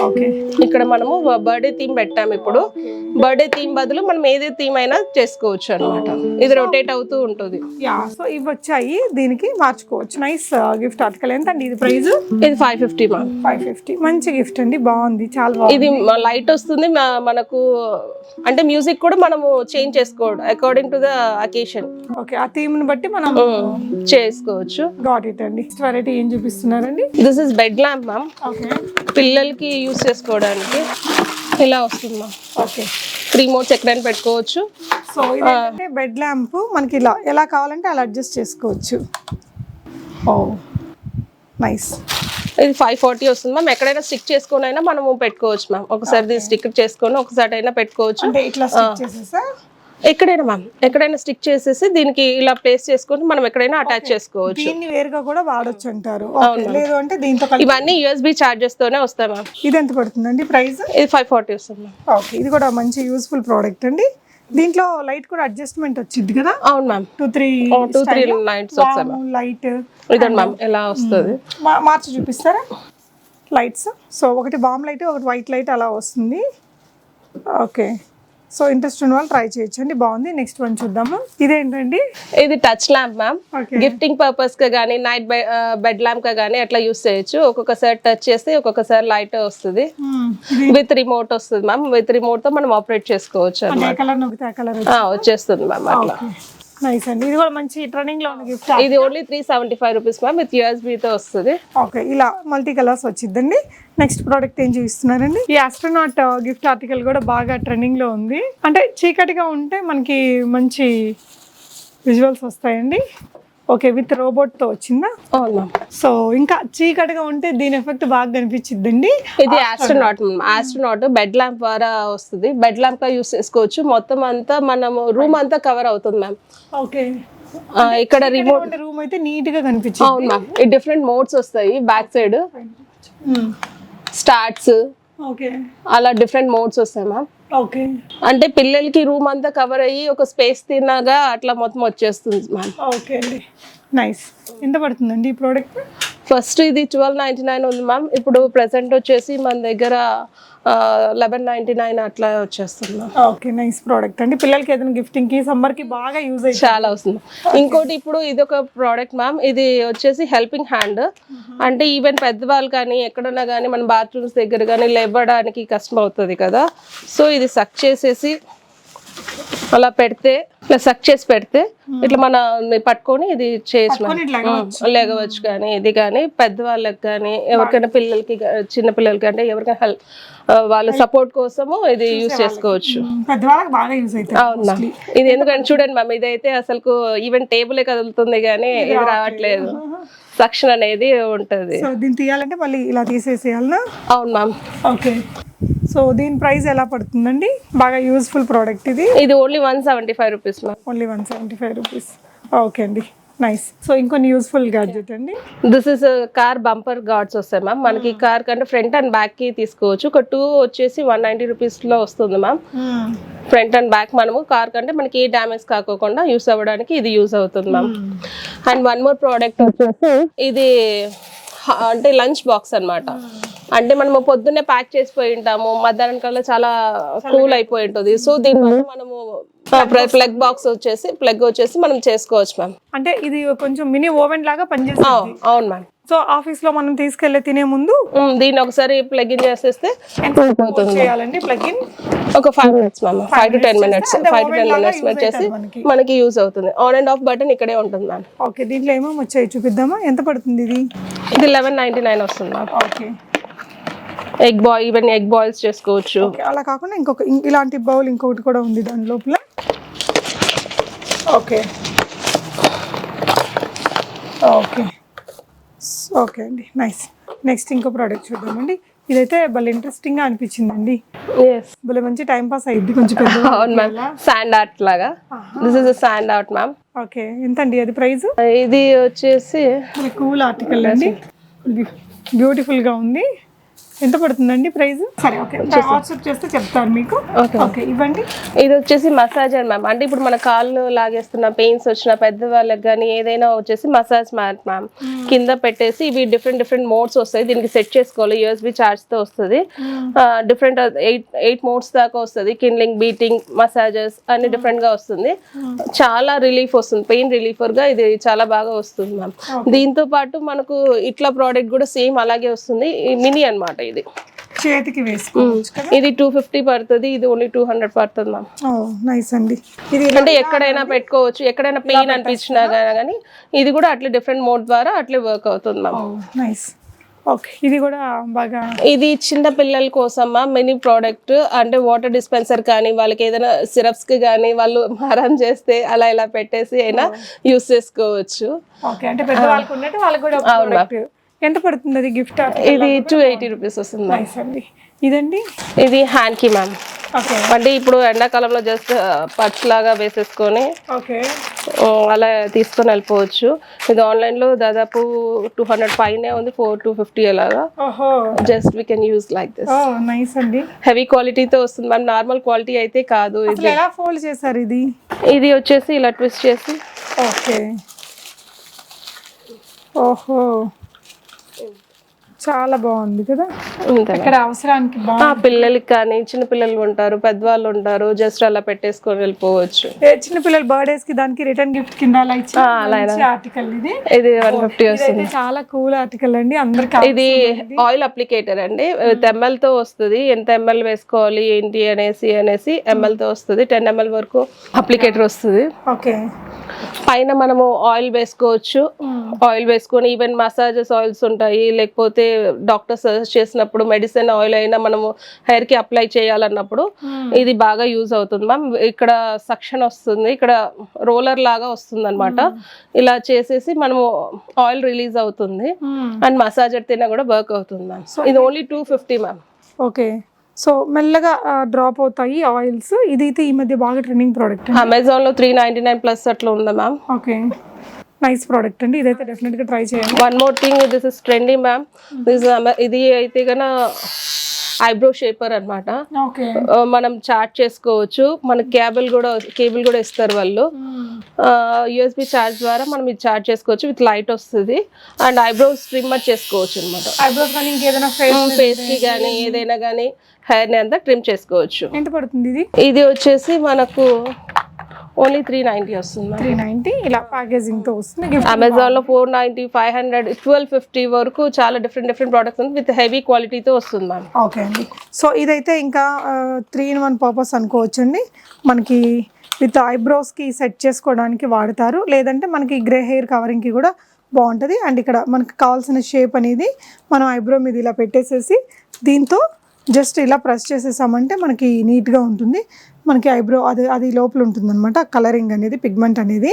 ఓకే, ఇక్కడ మనము బర్త్డే థీమ్ పెట్టాము. ఇప్పుడు బర్త్డే థీమ్ బదులు మనం ఏదే థీమ్ అయినా చేసుకోవచ్చు అన్నమాట. ఇది రొటేట్ అవుతూ ఉంటుంది. సో ఇవి వచ్చాయి, దీనికి మార్చుకోవచ్చు. Nice gift article. ఎంత అండి ఇది ప్రైస్? ఇది 550 మ్యామ్. 550. మంచి గిఫ్ట్ అండి, బాగుంది, చాలా బాగుంది. ఇది లైట్ వస్తుంది మనకు. అంటే మ్యూజిక్ కూడా మనము చేంజ్ చేసుకోవడం according to the occasion. Okay, ఆ థీమ్ ని బట్టి మనం చేసుకోవచ్చు. గాట్ ఇట్ అండి. నెక్స్ట్ వెరైటీ ఏం చూపిస్తున్నారండి? This is bed lamp ma'am. Okay, పిల్లలకి యూస్ చేసుకోవడానికి ఇలా వస్తుంది మ్యామ్. ఓకే, 3 మోడ్స్ ఎక్కడైనా పెట్టుకోవచ్చు. సో ఇదంటే బెడ్ ల్యాంప్. మనకి ఇలా ఎలా కావాలంటే అలా అడ్జస్ట్ చేసుకోవచ్చు. ఓ నైస్. ఇది 540 వస్తుంది మ్యామ్. ఎక్కడైనా స్టిక్ చేసుకొని అయినా మనము పెట్టుకోవచ్చు మ్యామ్. ఒకసారి దీన్ని స్టిక్ చేసుకొని ఒకసారి అయినా పెట్టుకోవచ్చు. అంటే ఇట్లా స్టిక్ చేసేసా ఎక్కడైనా మ్యామ్, ఎక్కడైనా స్టిక్ చేసేసి దీనికి ఇలా ప్లేస్ చేసుకొని మనం ఎక్కడైనా అటాచ్ చేసుకోవచ్చు. దీన్ని వేరుగా కూడా వాడొచ్చు అంటారు. లేదు అంటే దీంతో ఇవన్నీ USB చార్జెస్ తోనే వస్తాయి మ్యామ్. ఇది ఎంత పడుతుందండి ప్రైస్? ఇది 540 వస్తుంది మ్యామ్. ఓకే, ఇది కూడా మంచి యూస్ఫుల్ ప్రోడక్ట్ అండి. దీంట్లో లైట్ కూడా అడ్జస్ట్మెంట్ వచ్చింది కదా? అవును మ్యామ్. 2-3 లైట్స్ వస్తాయి. లైట్ ఇదండి మ్యామ్, ఎలా వస్తుంది మార్చి చూపిస్తారా లైట్స్? సో ఒకటి బామ్ లైట్, ఒకటి వైట్ లైట్ అలా వస్తుంది. ఓకే, సో ఇంట్రెస్ట్ ఉన్న వాళ్ళు ట్రై చేయొచ్చండి, బాగుంది. నెక్స్ట్ వన్ చూద్దాము. ఇదేంటండి? ఇది touch lamp ma'am. Gifting purpose గా గానీ, నైట్ బెడ్ ల్యాంప్ గా గానీ అట్లా యూస్ చేయొచ్చు. ఒక్కొక్కసారి టచ్ చేస్తే ఒక్కొక్కసారి లైట్ వస్తుంది. విత్ రిమోట్ వస్తుంది మ్యామ్. విత్ రిమోట్ తో మనం ఆపరేట్ చేసుకోవచ్చు అన్నమాట. వచ్చేస్తుంది మ్యామ్ అట్లా. నైస్ అండి, ఇది కూడా మంచి ట్రెండింగ్ లో ఉన్న గిఫ్ట్. ఇది only 375 rupees ma'am. With USB తో వస్తుంది. ఓకే, ఇలా మల్టీ కలర్స్ వచ్చిందండి. నెక్స్ట్ ప్రోడక్ట్ ఏం చూపిస్తున్నారండి? ఈ ఆస్ట్రోనాట్ గిఫ్ట్ ఆర్టికల్ కూడా బాగా ట్రెండింగ్ లో ఉంది. అంటే చీకటిగా ఉంటే మనకి మంచి విజువల్స్ వస్తాయండి. ఓకే, విత్ రోబోట్ తో వచ్చిందా? అవునా. సో ఇంకా చీకటిగా ఉంటే దీని ఎఫెక్ట్ బాగా కనిపించిద్దండి. ఇది ఆస్ట్రోనాట్ బెడ్ ల్యాంప్ ద్వారా వస్తుంది. బెడ్ ల్యాంప్ గా యూస్ చేసుకోవచ్చు. మొత్తం అంతా మనము రూమ్ అంతా కవర్ అవుతుంది మ్యామ్. ఓకే, ఇక్కడ రిమోట్ రూమ్ అయితే నీట్ గా కనిపించింది. అవును మ్యామ్. ఈ డిఫరెంట్ మోడ్స్ వస్తాయి. బ్యాక్ సైడ్ స్టార్ట్స్, ఓకే, అలా డిఫరెంట్ మోడ్స్ వస్తాయి మ్యామ్. ఓకే, అంటే పిల్లలకి రూమ్ అంతా కవర్ అయ్యి ఒక స్పేస్ తిన్నాగా అట్లా మొత్తం వచ్చేస్తుంది మ్యామ్. ఓకే అండి, నైస్. ఎంత పడుతుందండి ఈ ప్రోడక్ట్? ఫస్ట్ ఇది 1299 ఉంది మ్యామ్. ఇప్పుడు ప్రెసెంట్ వచ్చేసి మన దగ్గర 1199 అట్లా వచ్చేస్తుంది మ్యామ్. ఓకే, నైస్ ప్రోడక్ట్ అండి. పిల్లలకి ఏదైనా గిఫ్టింగ్ కి, సమ్మర్ కి బాగా యూజ్ అయ్యి చాలా వస్తుంది. ఇంకోటి ఇప్పుడు ఇది ఒక ప్రోడక్ట్ మ్యామ్. ఇది వచ్చేసి హెల్పింగ్ హ్యాండ్. అంటే ఈవెన్ పెద్దవాళ్ళు కానీ ఎక్కడున్నా కానీ మన బాత్రూమ్స్ దగ్గర కానీ లేవడానికి కష్టం అవుతుంది కదా. సో ఇది సక్ చేసేసి అలా పెడితే, ఇట్లా సక్ చేసి పెడితే ఇట్లా మన పట్టుకొని ఇది చేయొచ్చు, లేగవచ్చు. కానీ ఇది కానీ పెద్దవాళ్ళకి కానీ ఎవరికైనా పిల్లలకి, చిన్న పిల్లలకి అంటే ఎవరికైనా హెల్ప్, వాళ్ళ సపోర్ట్ కోసము ఇది యూస్ చేసుకోవచ్చు. పెద్దవాళ్ళకి బాగా యూస్ అవుతుంది. అవునా. ఇది ఎందుకంటే చూడండి మ్యామ్, ఇదైతే అసలు ఈవెన్ టేబులే కదులుతుంది కానీ ఇది రావట్లేదు. సక్షన్ అనేది ఉంటది. సో దీన్ని తీయాలంటే మళ్ళీ ఇలా తీసేసేయాలనా? అవును మ్యామ్. ఓకే, సో దీని ప్రైస్ ఎలా పడుతుందండి? బాగా యూస్ఫుల్ ప్రోడక్ట్ ఇది. ఇది only 175 rupees ma'am. Only 175 rupees. Okay అండి, నైస్. సో ఇంకొన్ని యూస్ఫుల్ గ్యాడ్జెట్ అండి. This is car bumper guards వస్తాయి మ్యామ్. మనకి కార్ కంటే ఫ్రంట్ అండ్ బ్యాక్ కి తీసుకోవచ్చు. ఒక 2 వచ్చేసి 190 రూపీస్ లో వస్తుంది మ్యామ్. ఫ్రంట్ అండ్ బ్యాక్ మనము కార్ కంటే మనకి ఏ డ్యామేజ్ కాకోకుండా యూస్ అవ్వడానికి ఇది యూస్ అవుతుంది ma'am. And one more product వచ్చేసి ఇది అంటే లంచ్ బాక్స్ అన్నమాట. అంటే మనము పొద్దున్నే ప్యాక్ చేసిపోయి ఉంటాము, మధ్యాహ్నం కల్లా చాలా కూల్ అయిపోయి ఉంటుంది. సో దీనివల్ల మనము ప్లగ్ బాక్స్ వచ్చేసి మనం చేసుకోవచ్చు మ్యామ్. అంటే ఇది కొంచెం మినీ ఓవెన్ లాగా పనిచేస్తుంది. అవును మ్యామ్. సో ఆఫీస్ లో మనం తీసుకెళ్లే తినే ముందు దీన్ని ఒకసారి ప్లగ్ ఇన్ చేసేస్తే చేయాలండి. ప్లగ్ ఇన్ ఒక 5 minutes మ్యామ్. 5 to 10 minutes వచ్చేసి మనకి యూజ్ అవుతుంది. ఆన్ అండ్ ఆఫ్ బటన్ ఇక్కడే ఉంటుంది మ్యామ్. ఓకే, దీంట్లో ఏమో వచ్చాయి చూపిద్దామా? ఎంత పడుతుంది ఇది? ఇది 1199 వస్తుంది మ్యామ్. ఓకే, ఎగ్ బాయిల్స్ చేసుకోవచ్చు. అలా కాకుండా ఇంకొక ఇలాంటి బౌల్ ఇంకొకటి కూడా ఉంది దాని లోపల. ఓకే ఓకే ఓకే అండి, నైస్. నెక్స్ట్ ఇంకో ప్రోడక్ట్ చూద్దామండి. ఇదైతే భలే ఇంట్రెస్టింగ్ గా అనిపించిందండి. భలే మంచి టైం పాస్ అయ్యింది. కొంచెం అవును మ్యామ్, శాండ్ ఆర్ట్ లాగా. This is sand art ma'am. Okay, ఎంత అండి అది ప్రైస్? ఇది వచ్చేసి కూల్ ఆర్టికల్ అండి, బ్యూటిఫుల్ గా ఉంది. ఎంత పడుతుందండి ప్రైస్? సరే, ఓకే, వాట్సాప్ చేస్తే చెప్తాను మీకు. ఓకే, ఇవ్వండి. ఇది వచ్చేసి మసాజర్ మ్యామ్. అంటే ఇప్పుడు మన కాళ్ళు లాగేస్తున్న పెయిన్స్ వచ్చిన పెద్దవాళ్ళకి కానీ ఏదైనా వచ్చేసి మసాజ్ మ్యాట్ మ్యామ్. కింద పెట్టేసి ఇవి డిఫరెంట్ మోడ్స్ వస్తాయి. దీనికి సెట్ చేసుకోవాలి. USB చార్జ్ తో వస్తుంది. డిఫరెంట్ 8 మోడ్స్ దాకా వస్తుంది. కిన్లింగ్, బీటింగ్, మసాజెస్ అన్ని డిఫరెంట్ గా వస్తుంది. చాలా రిలీఫ్ వస్తుంది. పెయిన్ రిలీఫర్ గా ఇది చాలా బాగా వస్తుంది మ్యామ్. దీంతో పాటు మనకు ఇట్లా ప్రోడక్ట్ కూడా సేమ్ అలాగే వస్తుంది. మినీ అన్నమాట. ఇది చేతికి వేసుకోవచ్చు. ఇది 250 పడుతుంది. ఇది ఓన్లీ 200 పడుతుంది మ్యామ్. నైస్ అండి. ఇది అంటే ఎక్కడైనా పెట్టుకోవచ్చు. ఎక్కడైనా పెయిన్ అనిపించినా కానీ ఇది కూడా అట్లా డిఫరెంట్ మోడ్ ద్వారా అట్లే వర్క్ అవుతుంది మ్యామ్. నైస్. ఓకే, ఇది కూడా బాగా. ఇది చిన్న పిల్లల కోసం మినీ ప్రోడక్ట్. అంటే వాటర్ డిస్పెన్సర్ కానీ వాళ్ళకి ఏదైనా సిరప్స్ కి కానీ వాళ్ళు మారం చేస్తే అలా ఇలా పెట్టేసి అయినా యూస్ చేసుకోవచ్చు. ఓకే, అంటే పెద్దవాళ్ళకి ఉన్నట్టు వాళ్ళకి కూడా. ఎంత పడుతుంది అది గిఫ్ట్? ఇది 280 రూపీస్ వస్తుంది. నైస్ అండి. ఇదండి, ఇది హ్యాండ్ కి మ్యామ్. అంటే ఇప్పుడు ఎండాకాలంలో జస్ట్ పర్స్ లాగా వేసేసుకొని అలా తీసుకొని వెళ్ళిపోవచ్చు. ఇది ఆన్లైన్ లో దాదాపు 200 పైనే ఉంది. 250 అలాగా. Just we can use like this. Nice అండి. హెవీ క్వాలిటీతో వస్తుంది మ్యామ్. నార్మల్ క్వాలిటీ అయితే కాదు. ఇది ఎలా ఫోల్డ్ చేశారు? ఇది వచ్చేసి ఇలా ట్విస్ట్ చేసి. ఓకే, ఓహో, చాలా బాగుంది కదా. ఇక్కడ అవసరానికి పిల్లలకి కానీ చిన్న పిల్లలు ఉంటారు, పెద్దవాళ్ళు ఉంటారు, జస్ట్ అలా పెట్టేసుకొని వెళ్ళిపోవచ్చు. చిన్న పిల్లల బర్త్డేస్ కి దానికి రిటర్న్ గిఫ్ట్ కింద అలా ఇచ్చి ఆర్టికల్. ఇది 150 వస్తుంది. చాలా కూల్ ఆర్టికల్ అండి. అందరికి ఇది ఆయిల్ అప్లికేటర్ అండి. ml తో వస్తుంది. ఎంత ml వేసుకోవాలి ఏంటి అనేసి ml తో వస్తుంది. 10 ml వరకు అప్లికేటర్ వస్తుంది. ఓకే, పైన మనము ఆయిల్ వేసుకోవచ్చు. ఆయిల్ వేసుకొని ఈవెన్ మసాజెస్ ఆయిల్స్ ఉంటాయి, లేకపోతే డాక్టర్ సజెస్ట్ చేసినప్పుడు మెడిసిన్ ఆయిల్ అయినా మనము హెయిర్ కి అప్లై చేయాలన్నప్పుడు ఇది బాగా యూజ్ అవుతుంది మ్యామ్. ఇక్కడ సక్షన్ వస్తుంది, ఇక్కడ రోలర్ లాగా వస్తుంది అనమాట. ఇలా చేసేసి మనము ఆయిల్ రిలీజ్ అవుతుంది. అండ్ మసాజర్ తిన్నా కూడా వర్క్ అవుతుంది మ్యామ్. ఇది ఓన్లీ 250 మ్యామ్. ఓకే, సో మెల్లగా డ్రాప్ అవుతాయి ఆయిల్స్. ఇది అయితే ఈ మధ్య బాగా ట్రెండింగ్ ప్రోడక్ట్. అమెజాన్ లో 399 ప్లస్ అట్లా ఉందా మ్యామ్. ఓకే, నైస్ ప్రోడక్ట్ అండి. ఇదైతే డెఫినెట్ గా ట్రై చేయండి. One more thing, this is trendy ma'am. ఇది అయితే కన్నా ఐబ్రో షేపర్ అనమాట. మనం చార్ట్ చేసుకోవచ్చు. మన కేబుల్ కూడా ఇస్తారు వాళ్ళు. USB చార్జ్ ద్వారా మనం ఇది చార్ట్ చేసుకోవచ్చు. విత్ లైట్ వస్తుంది. అండ్ ఐబ్రోస్ ట్రిమ్మర్ చేసుకోవచ్చు అనమాట. ఐబ్రోస్ కానీ ఇంకేదైనా ఫేస్ కి కానీ ఏదైనా కానీ హెయిర్ ని అంతా ట్రిమ్ చేసుకోవచ్చు. ఎంత పడుతుంది ఇది? ఇది వచ్చేసి మనకు ఓన్లీ 390 వస్తుంది. 390 ఇలా ప్యాకేజింగ్ తో వస్తుంది. అమెజాన్ లో 490, 500, 1250 వరకు చాలా డిఫరెంట్ ప్రొడక్ట్స్ ఉంది. విత్ హెవీ క్వాలిటీతో వస్తుంది మ్యామ్. ఓకే అండి. సో ఇదైతే ఇంకా 3-in-1 పర్పస్ అనుకోవచ్చు అండి. మనకి విత్ ఐబ్రోస్ కి సెట్ చేసుకోవడానికి వాడతారు, లేదంటే మనకి గ్రే హెయిర్ కవరింగ్ కి కూడా బాగుంటుంది. అండ్ ఇక్కడ మనకి కావాల్సిన షేప్ అనేది మనం ఐబ్రో మీద ఇలా పెట్టేసేసి దీంతో జస్ట్ ఇలా ప్రెస్ చేసేసామంటే మనకి నీట్గా ఉంటుంది. మనకి ఐబ్రో అది లోపల ఉంటుంది అనమాట, కలరింగ్ అనేది, పిగ్మెంట్ అనేది.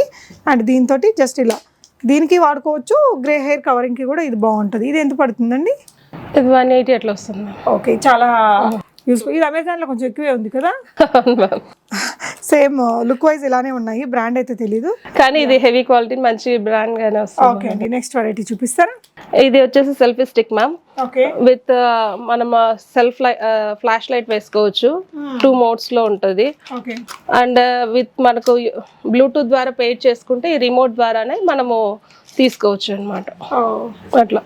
అండ్ దీంతో జస్ట్ ఇలా దీనికి వాడుకోవచ్చు. గ్రే హెయిర్ కవరింగ్కి కూడా ఇది బాగుంటుంది. ఇది ఎంత పడుతుందండి? ఇది 180 అట్లా వస్తుంది. ఓకే, చాలా యూస్ఫుల్. ఇది అమెజాన్ లో కొంచెం ఎక్కువే ఉంది కదా. అవును మ్యామ్. సేమ్ లుక్ వైజ్ ఇలానే ఉన్నాయి, బ్రాండ్ అయితే తెలీదు. కానీ ఇది హెవీ క్వాలిటీ మంచి బ్రాండ్ గానే వస్తుంది. ఓకే అండి, నెక్స్ట్ వెరైటీ చూపిస్తారా? ఇది వచ్చేసి selfie stick ma'am. Okay, with మనం సెల్ఫ్ ఫ్లాష్ లైట్ వేసుకోవచ్చు. 2 మోడ్స్ లో ఉంటుంది. ఓకే, అండ్ విత్ మనకు బ్లూటూత్ ద్వారా పేర్ చేసుకుంటే ఈ రిమోట్ ద్వారానే మనము తీసుకోవచ్చు అనమాట. అట్లా.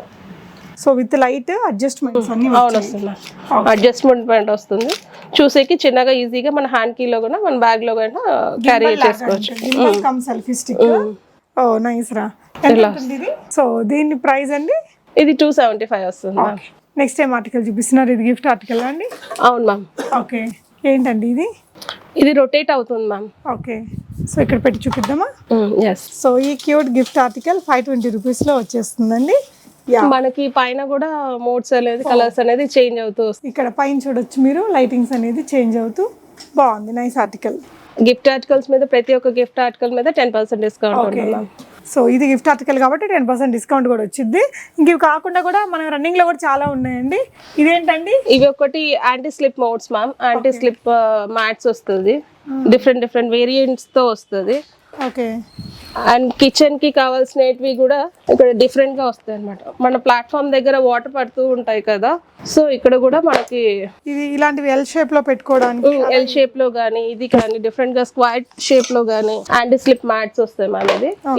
సో విత్ లైట్ అడ్జస్ట్మెంట్స్ అన్ని అవును వస్తుంది. అడ్జస్ట్మెంట్ పాయింట్ వస్తుంది. చూసేకి చిన్నగా ఈజీగా మన హ్యాండ్ కీ లో కూడా మన బ్యాగ్ లో కూడా క్యారీ చేసుకోవచ్చు. Selfie stick. ఓ నైస్ రా. సో దీని ప్రైస్ అండి? ఇది 275 వస్తుంది. నెక్స్ట్ ఏం ఆర్టికల్ చూపిస్తున్నారు? ఇది గిఫ్ట్ ఆర్టికల్ అండి? అవును మ్యామ్. ఓకే, ఏంటండి ఇది? ఇది రొటేట్ అవుతుంది మ్యామ్. ఓకే, సో ఇక్కడ పెట్టి చూపిద్దామా? ఎస్. సో ఈ క్యూట్ గిఫ్ట్ ఆర్టికల్ 520 రూపీస్లో వచ్చేస్తుందండి. మనకి పైన కూడా మోడ్స్ అనేది కలర్స్ అనేది చేంజ్ అవుతూ వస్తుంది. ఇక్కడ పైన చూడొచ్చు మీరు, లైటింగ్స్ అనేది చేంజ్ అవుతూ బాగుంది. Nice article. గిఫ్ట్ ఆర్టికల్స్ మీద ప్రతి ఒక్క గిఫ్ట్ ఆర్టికల్ మీద 10% డిస్కౌంట్ ఉంటుంది. సో ఇది గిఫ్ట్ ఆర్టికల్ కాబట్టి 10% డిస్కౌంట్ కూడా వచ్చింది. ఇంక ఇవి కాకుండా కూడా మన రన్నింగ్ లో కూడా చాలా ఉన్నాయండి. ఇదేంటండి? ఇవి ఒకటి anti slip modes ma'am. Anti slip mats వస్తుంది. డిఫరెంట్ వేరియంట్స్ తో వస్తుంది. ఓకే, అండ్ కిచెన్ కి కావాల్సినవి కూడా ఇక్కడ డిఫరెంట్ గా వస్తాయి అనమాట. మన ప్లాట్ఫామ్ దగ్గర వాటర్ పడుతూ ఉంటాయి కదా, సో ఇక్కడ కూడా మనకి ఇది ఇలాంటివి ఎల్ షేప్ లో పెట్టుకోవడానికి, ఎల్ షేప్ లో గానీ ఇది కానీ డిఫరెంట్ గా స్క్వాడ్ షేప్ లో గానీ యాంటీ స్లిప్ మ్యాట్స్ వస్తాయి మ్యామ్.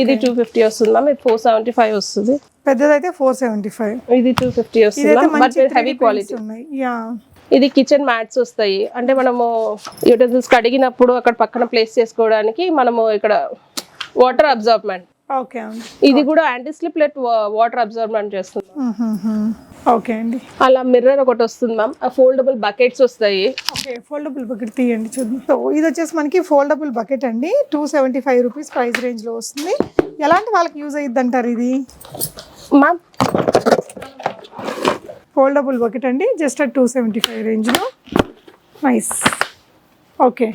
ఇది 250 వస్తుంది మ్యామ్. ఇది 475 వస్తుంది. పెద్దదైతే 475. ఇది 250 వస్తుంది మ్యామ్. But heavy quality. ఇది కిచెన్ మ్యాట్స్ వస్తాయి. అంటే మనము యూటెన్సిల్స్ కడిగినప్పుడు అక్కడ పక్కన ప్లేస్ చేసుకోవడానికి మనము ఇక్కడ వాటర్ అబ్జార్బ్మెంట్. ఓకే, ఇది కూడా యాంటీ స్లిప్ లెట్ వాటర్ అబ్జార్బ్మెంట్ చేస్తుంది. ఓకే అండి. అలా మిర్రర్ ఒకటి వస్తుంది మ్యామ్. ఫోల్డబుల్ బకెట్స్ వస్తాయి. ఓకే, ఫోల్డబుల్ బకెట్ తీయండి చూద్దాం. సో ఇది వచ్చేసి మనకి ఫోల్డబుల్ బకెట్ అండి. 275 రూపీస్ ప్రైస్ రేంజ్ లో వస్తుంది. ఎలాంటి వాళ్ళకి యూజ్ అయ్యిద్ది అంటారు ఇది మ్యామ్? ఫోల్డబుల్ బకెట్ అండి, జస్ట్ 275 రేంజ్లో. నైస్. ఓకే,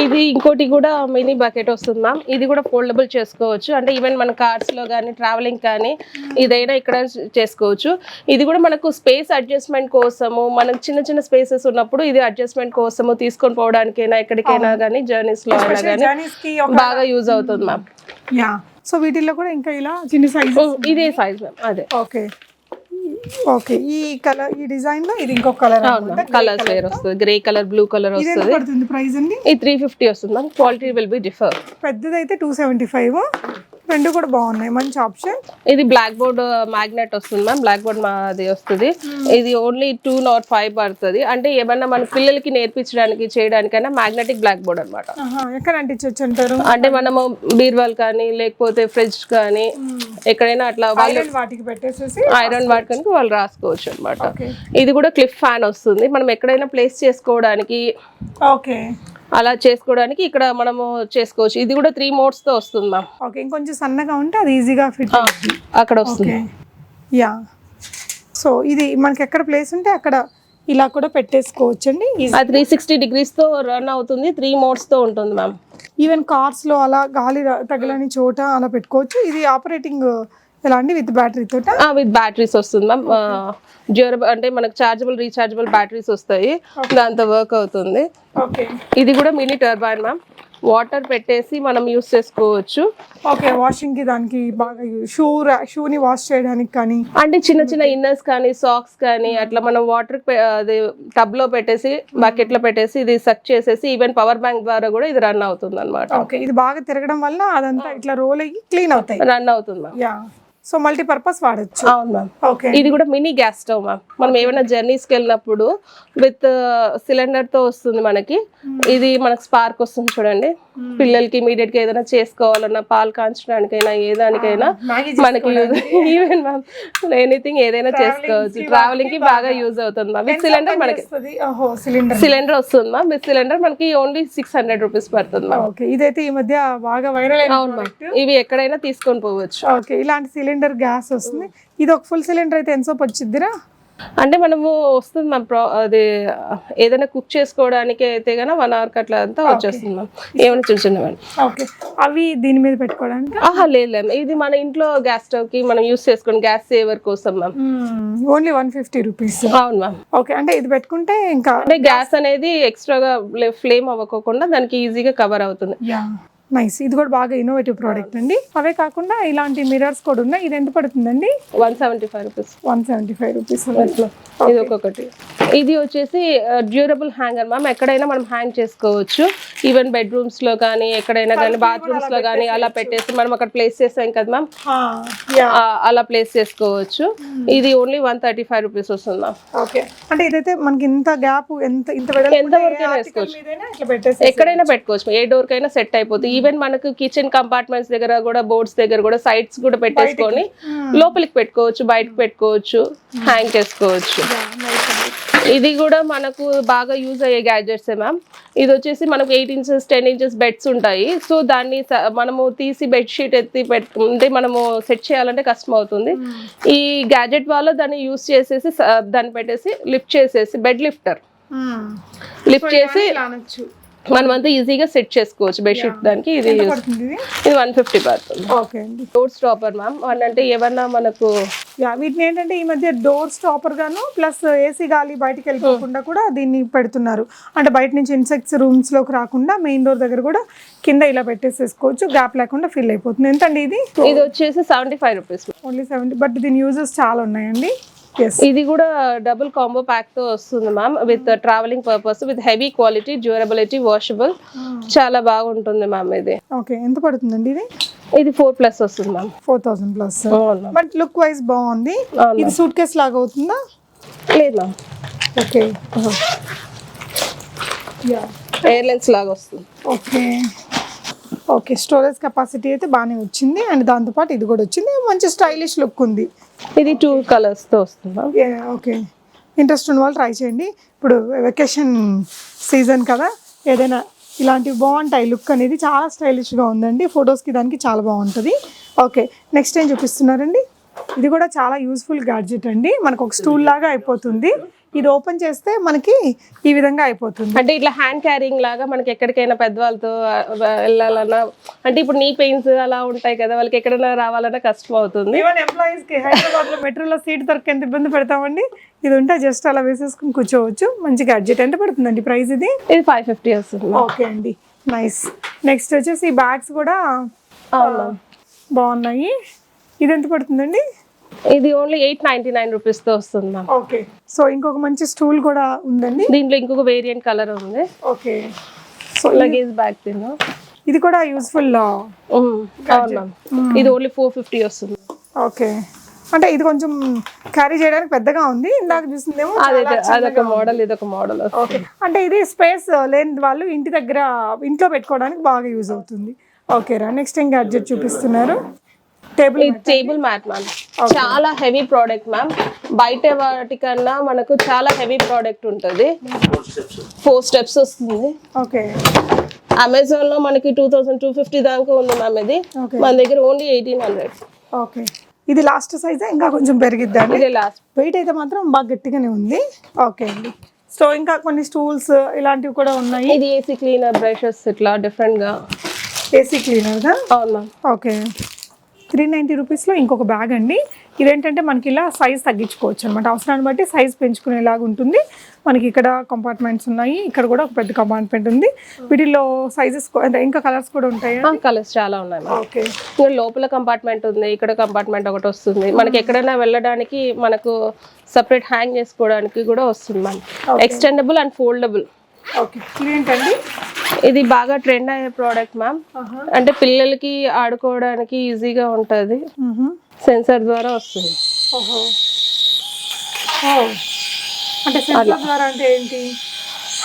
ఇది ఇంకోటి కూడా మినీ బకెట్ వస్తుంది మ్యామ్. ఇది కూడా ఫోల్డబుల్ చేసుకోవచ్చు. అంటే ఈవెన్ మన కార్స్లో కానీ ట్రావెలింగ్ కానీ ఇదైనా ఇక్కడ చేసుకోవచ్చు. ఇది కూడా మనకు స్పేస్ అడ్జస్ట్మెంట్ కోసము, మనకు చిన్న చిన్న స్పేసెస్ ఉన్నప్పుడు ఇది అడ్జస్ట్మెంట్ కోసము తీసుకొని పోవడానికైనా ఎక్కడికైనా కానీ జర్నీస్లో అయినా కానీ బాగా యూజ్ అవుతుంది మ్యామ్. యా, సో వీటిల్లో కూడా ఇంకా ఇలా చిన్న సైజ్, ఇదే సైజ్ మ్యామ్. అదే. ఓకే ఓకే, ఈ కలర్, ఈ డిజైన్ లో ఇది ఇంకొక కలర్, కలర్స్ వేర్ వస్తుంది. గ్రే కలర్, బ్లూ కలర్ వస్తుంది. ప్రైస్ అండి ఇది 350 వస్తుంది ma'am. Quality will be differ. పెద్దదైతే 275. రెండు కూడా బాగున్నాయి, మంచి ఆప్షన్. ఇది బ్లాక్ బోర్డ్ మ్యాగ్నెట్ వస్తుంది మ్యామ్. బ్లాక్ బోర్డ్ అది వస్తుంది. ఇది ఓన్లీ 205 పడుతుంది. అంటే ఏమన్నా మన పిల్లలకి నేర్పించడానికి చేయడానికైనా మ్యాగ్నెటిక్ బ్లాక్ బోర్డ్ అనమాట. ఎక్కడ అంటించవచ్చు అంటారు? అంటే మనము బీర్వాల్ కానీ లేకపోతే ఫ్రిడ్జ్ కానీ ఎక్కడైనా అట్లా వాటికి పెట్టేసేసి ఐరన్ వాడుకొని వాళ్ళు రాసుకోవచ్చు అనమాట. ఇది కూడా క్లిప్ ఫ్యాన్ వస్తుంది. మనం ఎక్కడైనా ప్లేస్ చేసుకోవడానికి, ఓకే, అలా చేసుకోవడానికి ఇక్కడ మనము చేసుకోవచ్చు. ఇది కూడా 3 మోడ్స్ తో వస్తుంది మ్యామ్. ఓకే, ఇంకొంచెం సన్నగా ఉంటే అది ఈజీగా ఫిట్ అక్కడ వస్తుంది. యా, సో ఇది మనకి ఎక్కడ ప్లేస్ ఉంటే అక్కడ ఇలా కూడా పెట్టేసుకోవచ్చు అండి. 360 degrees తో రన్ అవుతుంది. 3 మోడ్స్ తో ఉంటుంది మ్యామ్. ఈవెన్ కార్స్ లో అలా గాలి తగలని చోట అలా పెట్టుకోవచ్చు. ఇది ఆపరేటింగ్ ఎలా అండి? విత్ బ్యాటరీ తోట? విత్ బ్యాటరీస్ వస్తుంది మ్యామ్. డ్యూరబుల్ అంటే మనకు చార్జబుల్ రీచార్జబుల్ బ్యాటరీస్ వస్తాయి, దాంతో వర్క్ అవుతుంది. ఇది కూడా మినీ టర్బైన్ మ్యామ్. వాటర్ పెట్టేసి మనం యూస్ చేసుకోవచ్చు. ఓకే, వాషింగ్ కి దానికి బాగా షూని వాష్ చేయడానికి కానీ, అంటే చిన్న చిన్న ఇన్నర్స్ కానీ సాక్స్ కానీ అట్లా మనం వాటర్ అది టబ్ లో పెట్టేసి బకెట్ లో పెట్టేసి ఇది సక్ చేసేసి ఈవెన్ పవర్ బ్యాంక్ ద్వారా కూడా ఇది రన్ అవుతుంది అనమాట. ఓకే, ఇది బాగా తిరగడం వల్ల అదంతా ఇట్లా రోల్ అయ్యి క్లీన్ అవుతాయి, రన్ అవుతుంది మ్యామ్. యా, సో మల్టీపర్పస్ వాడచ్చు. అవును మ్యామ్. ఓకే, ఇది కూడా మినీ గ్యాస్ స్టవ్ మ్యామ్. మనం ఏమైనా జర్నీస్కి వెళ్ళినప్పుడు విత్ సిలిండర్ తో వస్తుంది మనకి. ఇది మనకు స్పార్క్ వస్తుంది చూడండి. పిల్లలకి ఇమీడియట్ గా ఏదైనా చేసుకోవాలన్నా, పాలు కాంచడానికైనా, ఏదానికైనా మనకి ఈవెన్ మ్యామ్ ఎనీథింగ్ ఏదైనా చేసుకోవచ్చు. ట్రావెలింగ్ కి బాగా యూజ్ అవుతుంది మ్యామ్. విత్ సిలిండర్ మనకి సిలిండర్ వస్తుంది మ్యామ్. విత్ సిలిండర్ మనకి ఓన్లీ 600 రూపీస్ పడుతుంది మ్యామ్. ఓకే, ఇదైతే ఈ మధ్య బాగా వైరల్. అవును మ్యామ్, ఇవి ఎక్కడైనా తీసుకొని పోవచ్చు. ఓకే, ఇలాంటి సిలిండర్ గ్యాస్ వస్తుంది. ఇది ఒక ఫుల్ సిలిండర్ అయితే ఎంత సోపు వచ్చిద్దిరా? అంటే మనము వస్తుంది మ్యామ్ అది ఏదైనా కుక్ చేసుకోవడానికి అయితే కనుక 1 hour అట్లా అంతా వచ్చేస్తుంది మ్యామ్. ఏమైనా చిన్న చిన్నవి. ఓకే, అవి దీని మీద పెట్టుకోవడానికి? లేదు, ఇది మన ఇంట్లో గ్యాస్ స్టవ్ కి మనం యూస్ చేసుకోండి, గ్యాస్ సేవర్ కోసం మ్యామ్. Only 150 rupees. అవును మ్యామ్. ఓకే, అంటే ఇది పెట్టుకుంటే ఇంకా అంటే గ్యాస్ అనేది ఎక్స్ట్రాగా ఫ్లేమ్ అవ్వకోకుండా దానికి ఈజీగా కవర్ అవుతుంది. నైస్, ఇది కూడా బాగా ఇన్నోవేటివ్ ప్రోడక్ట్ అండి. అవే కాకుండా ఇలాంటి మిరర్స్ కూడా ఉన్నాయి. ఇది ఎంత పడుతుందండి? 175 రూపీస్. 175 రూపీస్. ఇది ఒక్కొక్కటి. ఇది వచ్చేసి డ్యూరబుల్ హ్యాంగర్ మ్యామ్. ఎక్కడైనా మనం హ్యాంగ్ చేసుకోవచ్చు, ఈవెన్ బెడ్రూమ్స్ లో కానీ ఎక్కడైనా కానీ బాత్రూమ్స్ లో కానీ అలా పెట్టేసి మనం అక్కడ ప్లేస్ చేస్తాం కదా మ్యామ్, అలా ప్లేస్ చేసుకోవచ్చు. ఇది ఓన్లీ 135 రూపీస్ వస్తుంది మ్యామ్. ఓకే, అంటే ఇదైతే మనకి ఇంత గ్యాప్ ఎంత వరకు వేసుకోవచ్చు, ఎక్కడైనా పెట్టుకోవచ్చు, ఏ డోర్ కైనా సెట్ అయిపోతుంది. ఈవెన్ మనకు కిచెన్ కంపార్ట్మెంట్స్ దగ్గర కూడా, బోర్డ్స్ దగ్గర కూడా సైడ్స్ కూడా పెట్టేసుకొని లోపలికి పెట్టుకోవచ్చు, బయటకు పెట్టుకోవచ్చు, హ్యాంగ్ చేసుకోవచ్చు. ఇది కూడా మనకు బాగా యూజ్ అయ్యే గ్యాడ్జెట్స్ మ్యామ్. ఇది వచ్చేసి మనకు 8 inches 10 inches బెడ్స్ ఉంటాయి. సో దాన్ని మనము తీసి బెడ్షీట్ ఎత్తి పెట్టుకుంటే మనము సెట్ చేయాలంటే కష్టం అవుతుంది. ఈ గ్యాడ్జెట్ వాళ్ళు దాన్ని యూజ్ చేసేసి దాన్ని పెట్టేసి లిఫ్ట్ చేసేసి బెడ్ లిఫ్టర్ లిఫ్ట్ చేసి మనం అంతా ఈజీగా సెట్ చేసుకోవచ్చు బెడ్షీట్. దానికి ఇది 150 పడుతుంది. ఓకే అండి. Door stopper ma'am. అంటే ఏమన్నా మనకు వీటిని ఏంటంటే ఈ మధ్య డోర్ స్టాపర్ గాను ప్లస్ ఏసీ గాలి బయటికి వెళ్ళిపోకుండా కూడా దీన్ని పెడుతున్నారు. అంటే బయట నుంచి ఇన్సెక్ట్స్ రూమ్స్ లోకి రాకుండా మెయిన్ డోర్ దగ్గర కూడా కింద ఇలా పెట్టేసేసుకోవచ్చు, గ్యాప్ లేకుండా ఫిల్ అయిపోతుంది. ఎంతండి ఇది? ఇది వచ్చేసి 75 రూపీస్. ఓన్లీ 70. బట్ దీని యూజెస్ చాలా ఉన్నాయండి. ఇది కూడా డబుల్ కాంబో ప్యాక్ తో వస్తుంది ma'am, with travelling purpose, with heavy quality, durability, washable, చాలా బాగుంటుంది మ్యామ్. ఇది ఓకే, ఎంత పడుతుందండి ఇది? ఇది 4+ వస్తుంది ma'am. 4000 plus. But look wise బాగుంది. ఇది సూట్ కేస్ లాగా అవుతుందా? లేదు మ్యామ్. ఓకే, ఎయిర్లైన్స్ లాగా వస్తుంది. ఓకే ఓకే, స్టోరేజ్ కెపాసిటీ అయితే బాగానే వచ్చింది. అండ్ దాంతోపాటు ఇది కూడా వచ్చింది, మంచి స్టైలిష్ లుక్ ఉంది. ఇది 2 colors తో వస్తుంది. ఓకే, ఇంట్రెస్ట్ ఉన్న వాళ్ళు ట్రై చేయండి. ఇప్పుడు వెకేషన్ సీజన్ కదా, ఏదైనా ఇలాంటివి బాగుంటాయి. లుక్ అనేది చాలా స్టైలిష్గా ఉందండి, ఫొటోస్కి దానికి చాలా బాగుంటుంది. ఓకే, నెక్స్ట్ ఏం చూపిస్తున్నారండి? ఇది కూడా చాలా యూస్ఫుల్ గ్యాడ్జెట్ అండి. మనకు ఒక స్టూల్ లాగా అయిపోతుంది. ఇది ఓపెన్ చేస్తే మనకి ఈ విధంగా అయిపోతుంది. అంటే ఇట్లా హ్యాండ్ క్యారింగ్ లాగా మనకి ఎక్కడికైనా పెద్దవాళ్ళతో వెళ్ళాలన్నా, అంటే ఇప్పుడు నీ పెయిన్స్ అలా ఉంటాయి కదా, వాళ్ళకి ఎక్కడైనా రావాలన్నా కష్టం అవుతుంది. ఈవెన్ ఎంప్లాయీస్ కి హైదరాబాద్ లో మెట్రోలో సీట్ దొరికి ఎంత ఇబ్బంది పెడతామండి, ఇది ఉంటే జస్ట్ అలా వేసేసుకుని కూర్చోవచ్చు. మంచి గ్యాడ్జెట్. ఎంత పడుతుందండి ప్రైస్ ఇది? ఇది 550 వస్తుంది. ఓకే అండి, నైస్. నెక్స్ట్ వచ్చేసి ఈ బ్యాగ్స్ కూడా బాగున్నాయి. ఇది ఎంత పడుతుందండి? ఇది ఓన్లీ 899 రూపీస్ తో వస్తుంది మ్యామ్. ఓకే, సో ఇంకొక మంచి స్టూల్ కూడా ఉందండి. దీంట్లో ఇంకొక వేరియంట్ కలర్ ఉంది. ఓకే, సో లగేజ్ బ్యాగ్ తిన్నా, ఇది కూడా యూస్ఫుల్. ఇది ఓన్లీ 450 వస్తుంది. ఓకే, అంటే ఇది కొంచెం క్యారీ చేయడానికి పెద్దగా ఉంది. ఇందాక చూసిందేమో అదొక మోడల్, ఇదొక మోడల్. ఓకే, అంటే ఇది స్పేస్ లేని వాళ్ళు ఇంటి దగ్గర ఇంట్లో పెట్టుకోవడానికి బాగా యూజ్ అవుతుంది. ఓకేరా, నెక్స్ట్ ఏం గ్యాడ్జెట్ చూపిస్తున్నారు? Table mat ma'am. చాలా హెవీ ప్రోడక్ట్ మ్యామ్. బయట వాటికన్నా మనకు చాలా హెవీ ప్రోడక్ట్ ఉంటుంది. 4 steps వస్తుంది. ఓకే, అమెజాన్ లో మనకి 2250 దాకా ఉంది మ్యామ్. ఇది మన దగ్గర ఓన్లీ 1800. ఓకే, ఇది లాస్ట్ సైజ్, ఇంకా కొంచెం పెరిగిద్దాం. ఇదే లాస్ట్. వెయిట్ అయితే మాత్రం బాగా గట్టిగానే ఉంది. ఓకే అండి, సో ఇంకా కొన్ని స్టూల్స్ ఇలాంటివి కూడా ఉన్నాయి. ఇది ఏసీ క్లీనర్ బ్రషెస్, ఇట్లా డిఫరెంట్ గా ఏసీ క్లీనర్గా. అవును మ్యామ్. ఓకే, 390 రూపీస్లో ఇంకొక బ్యాగ్ అండి. ఇదేంటంటే మనకి ఇలా సైజ్ తగ్గించుకోవచ్చు అనమాట, అవసరాన్ని బట్టి సైజ్ పెంచుకునేలాగా ఉంటుంది. మనకి ఇక్కడ కంపార్ట్మెంట్స్ ఉన్నాయి, ఇక్కడ కూడా ఒక పెద్ద కంపార్ట్మెంట్ ఉంది. వీటిలో సైజెస్ ఇంకా కలర్స్ కూడా ఉంటాయి. కలర్స్ చాలా ఉన్నాయి. ఓకే, ఇక్కడ లోపల కంపార్ట్మెంట్ ఉంది, ఇక్కడ కంపార్ట్మెంట్ ఒకటి వస్తుంది. మనకి ఎక్కడైనా వెళ్ళడానికి మనకు సపరేట్ హ్యాంగ్ చేసుకోవడానికి కూడా వస్తుంది ma'am. Extendable and foldable. Okay, ఇదేంటండి? ఇది బాగా ట్రెండ్ అయ్యే ప్రోడక్ట్ మ్యామ్. అంటే పిల్లలకి ఆడుకోవడానికి ఈజీగా ఉంటుంది. సెన్సార్ ద్వారా వస్తుంది. అంటే సెన్సార్ ద్వారా అంటే ఏంటి?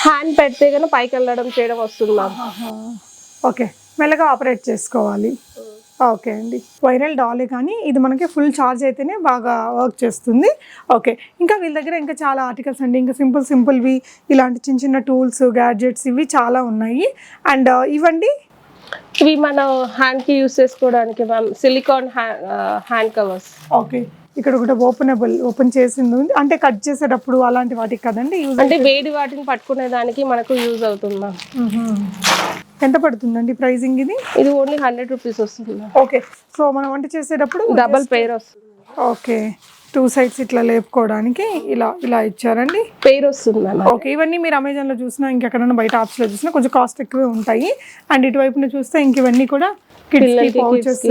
హ్యాండ్ పెడితే కనుక పైకి వెళ్ళడం చేయడం వస్తుంది మ్యామ్. ఓకే, మెల్లగా ఆపరేట్ చేసుకోవాలి. ఓకే అండి, వైరల్ డాలే కానీ ఇది మనకి ఫుల్ ఛార్జ్ అయితేనే బాగా వర్క్ చేస్తుంది. ఓకే, ఇంకా వీళ్ళ దగ్గర ఇంకా చాలా ఆర్టికల్స్ అండి, ఇంకా సింపుల్వి ఇలాంటి చిన్న చిన్న టూల్స్ గ్యాడ్జెట్స్ ఇవి చాలా ఉన్నాయి. అండ్ ఇవ్వండి, ఇవి మన హ్యాండ్కి యూస్ చేసుకోవడానికి ma'am. Silicon hand covers. Okay, ఇక్కడ కూడా ఓపెన్ చేసింది ఉంది. అంటే కట్ చేసేటప్పుడు అలాంటి వాటికి కదండి యూజ్. అంటే వేడి వాటిని పట్టుకునే దానికి మనకు యూజ్ అవుతుంది మ్యామ్. ఎంత పడుతుందండి ప్రైజింగ్ ఇది? ఇది ఓన్లీ 100 రూపీస్ వస్తుంది మ్యామ్. ఓకే, సో మనం వంట చేసేటప్పుడు డబల్ పెయిర్ వస్తుంది. ఓకే, 2 సైడ్స్ ఇట్లా లేపుకోవడానికి ఇలా ఇచ్చారండి. పెయిర్ వస్తుంది మ్యామ్. ఓకే, ఇవన్నీ మీరు అమెజాన్లో చూసినా ఇంకెక్కడైనా బయట యాప్స్లో చూసినా కొంచెం కాస్ట్ ఎక్కువే ఉంటాయి. అండ్ ఇటువైపున చూస్తే ఇంక ఇవన్నీ కూడా కిడ్స్ పౌచెస్,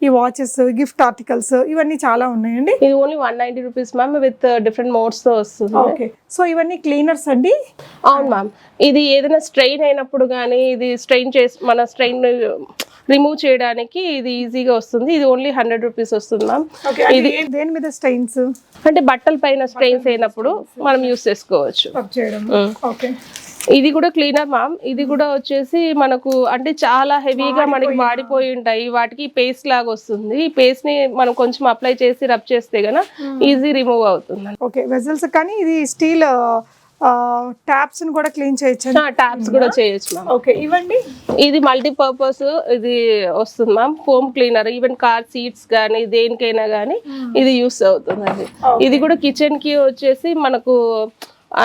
ఈ వాచెస్, గిఫ్ట్ ఆర్టికల్స్ ఇవన్నీ చాలా ఉన్నాయండి. ఇది only 190 rupees ma'am with different modes తో వస్తుంది. ఓకే, సో ఇవన్నీ క్లీనర్స్ అండి? అవును మ్యామ్. ఇది ఏదైనా స్ట్రెయిన్ అయినప్పుడు కానీ ఇది మన స్ట్రెయిన్ రిమూవ్ చేయడానికి ఇది ఈజీగా వస్తుంది. ఇది ఓన్లీ 100 రూపీస్ వస్తుంది మ్యామ్. ఇది దేని మీద స్టెయిన్స్ అంటే బట్టల పైన స్ట్రెయిన్స్ అయినప్పుడు మనం యూస్ చేసుకోవచ్చు. ఓకే, ఇది కూడా క్లీనర్ మ్యామ్. ఇది కూడా వచ్చేసి మనకు అంటే చాలా హెవీగా మనకి వాడిపోయి ఉంటాయి, వాటికి పేస్ట్ లాగా వస్తుంది. ఈ పేస్ట్ ని మనం కొంచెం అప్లై చేసి రబ్ చేస్తే గన ఈజీ రిమూవ్ అవుతుంది. ఓకే, వెజల్స్ కానీ ఇది స్టీల్ ట్యాప్స్ ని కూడా క్లీన్ చేయొచ్చు. ట్యాప్స్ కూడా చేయొచ్చు మ్యామ్. ఓకే, ఇవ్వండి. ఇది మల్టీపర్పస్ ఇది వస్తుంది ma'am. Foam cleaner, even car seats కానీ దేనికైనా కానీ ఇది యూస్ అవుతుంది. అది ఇది కూడా కిచెన్ కి వచ్చేసి మనకు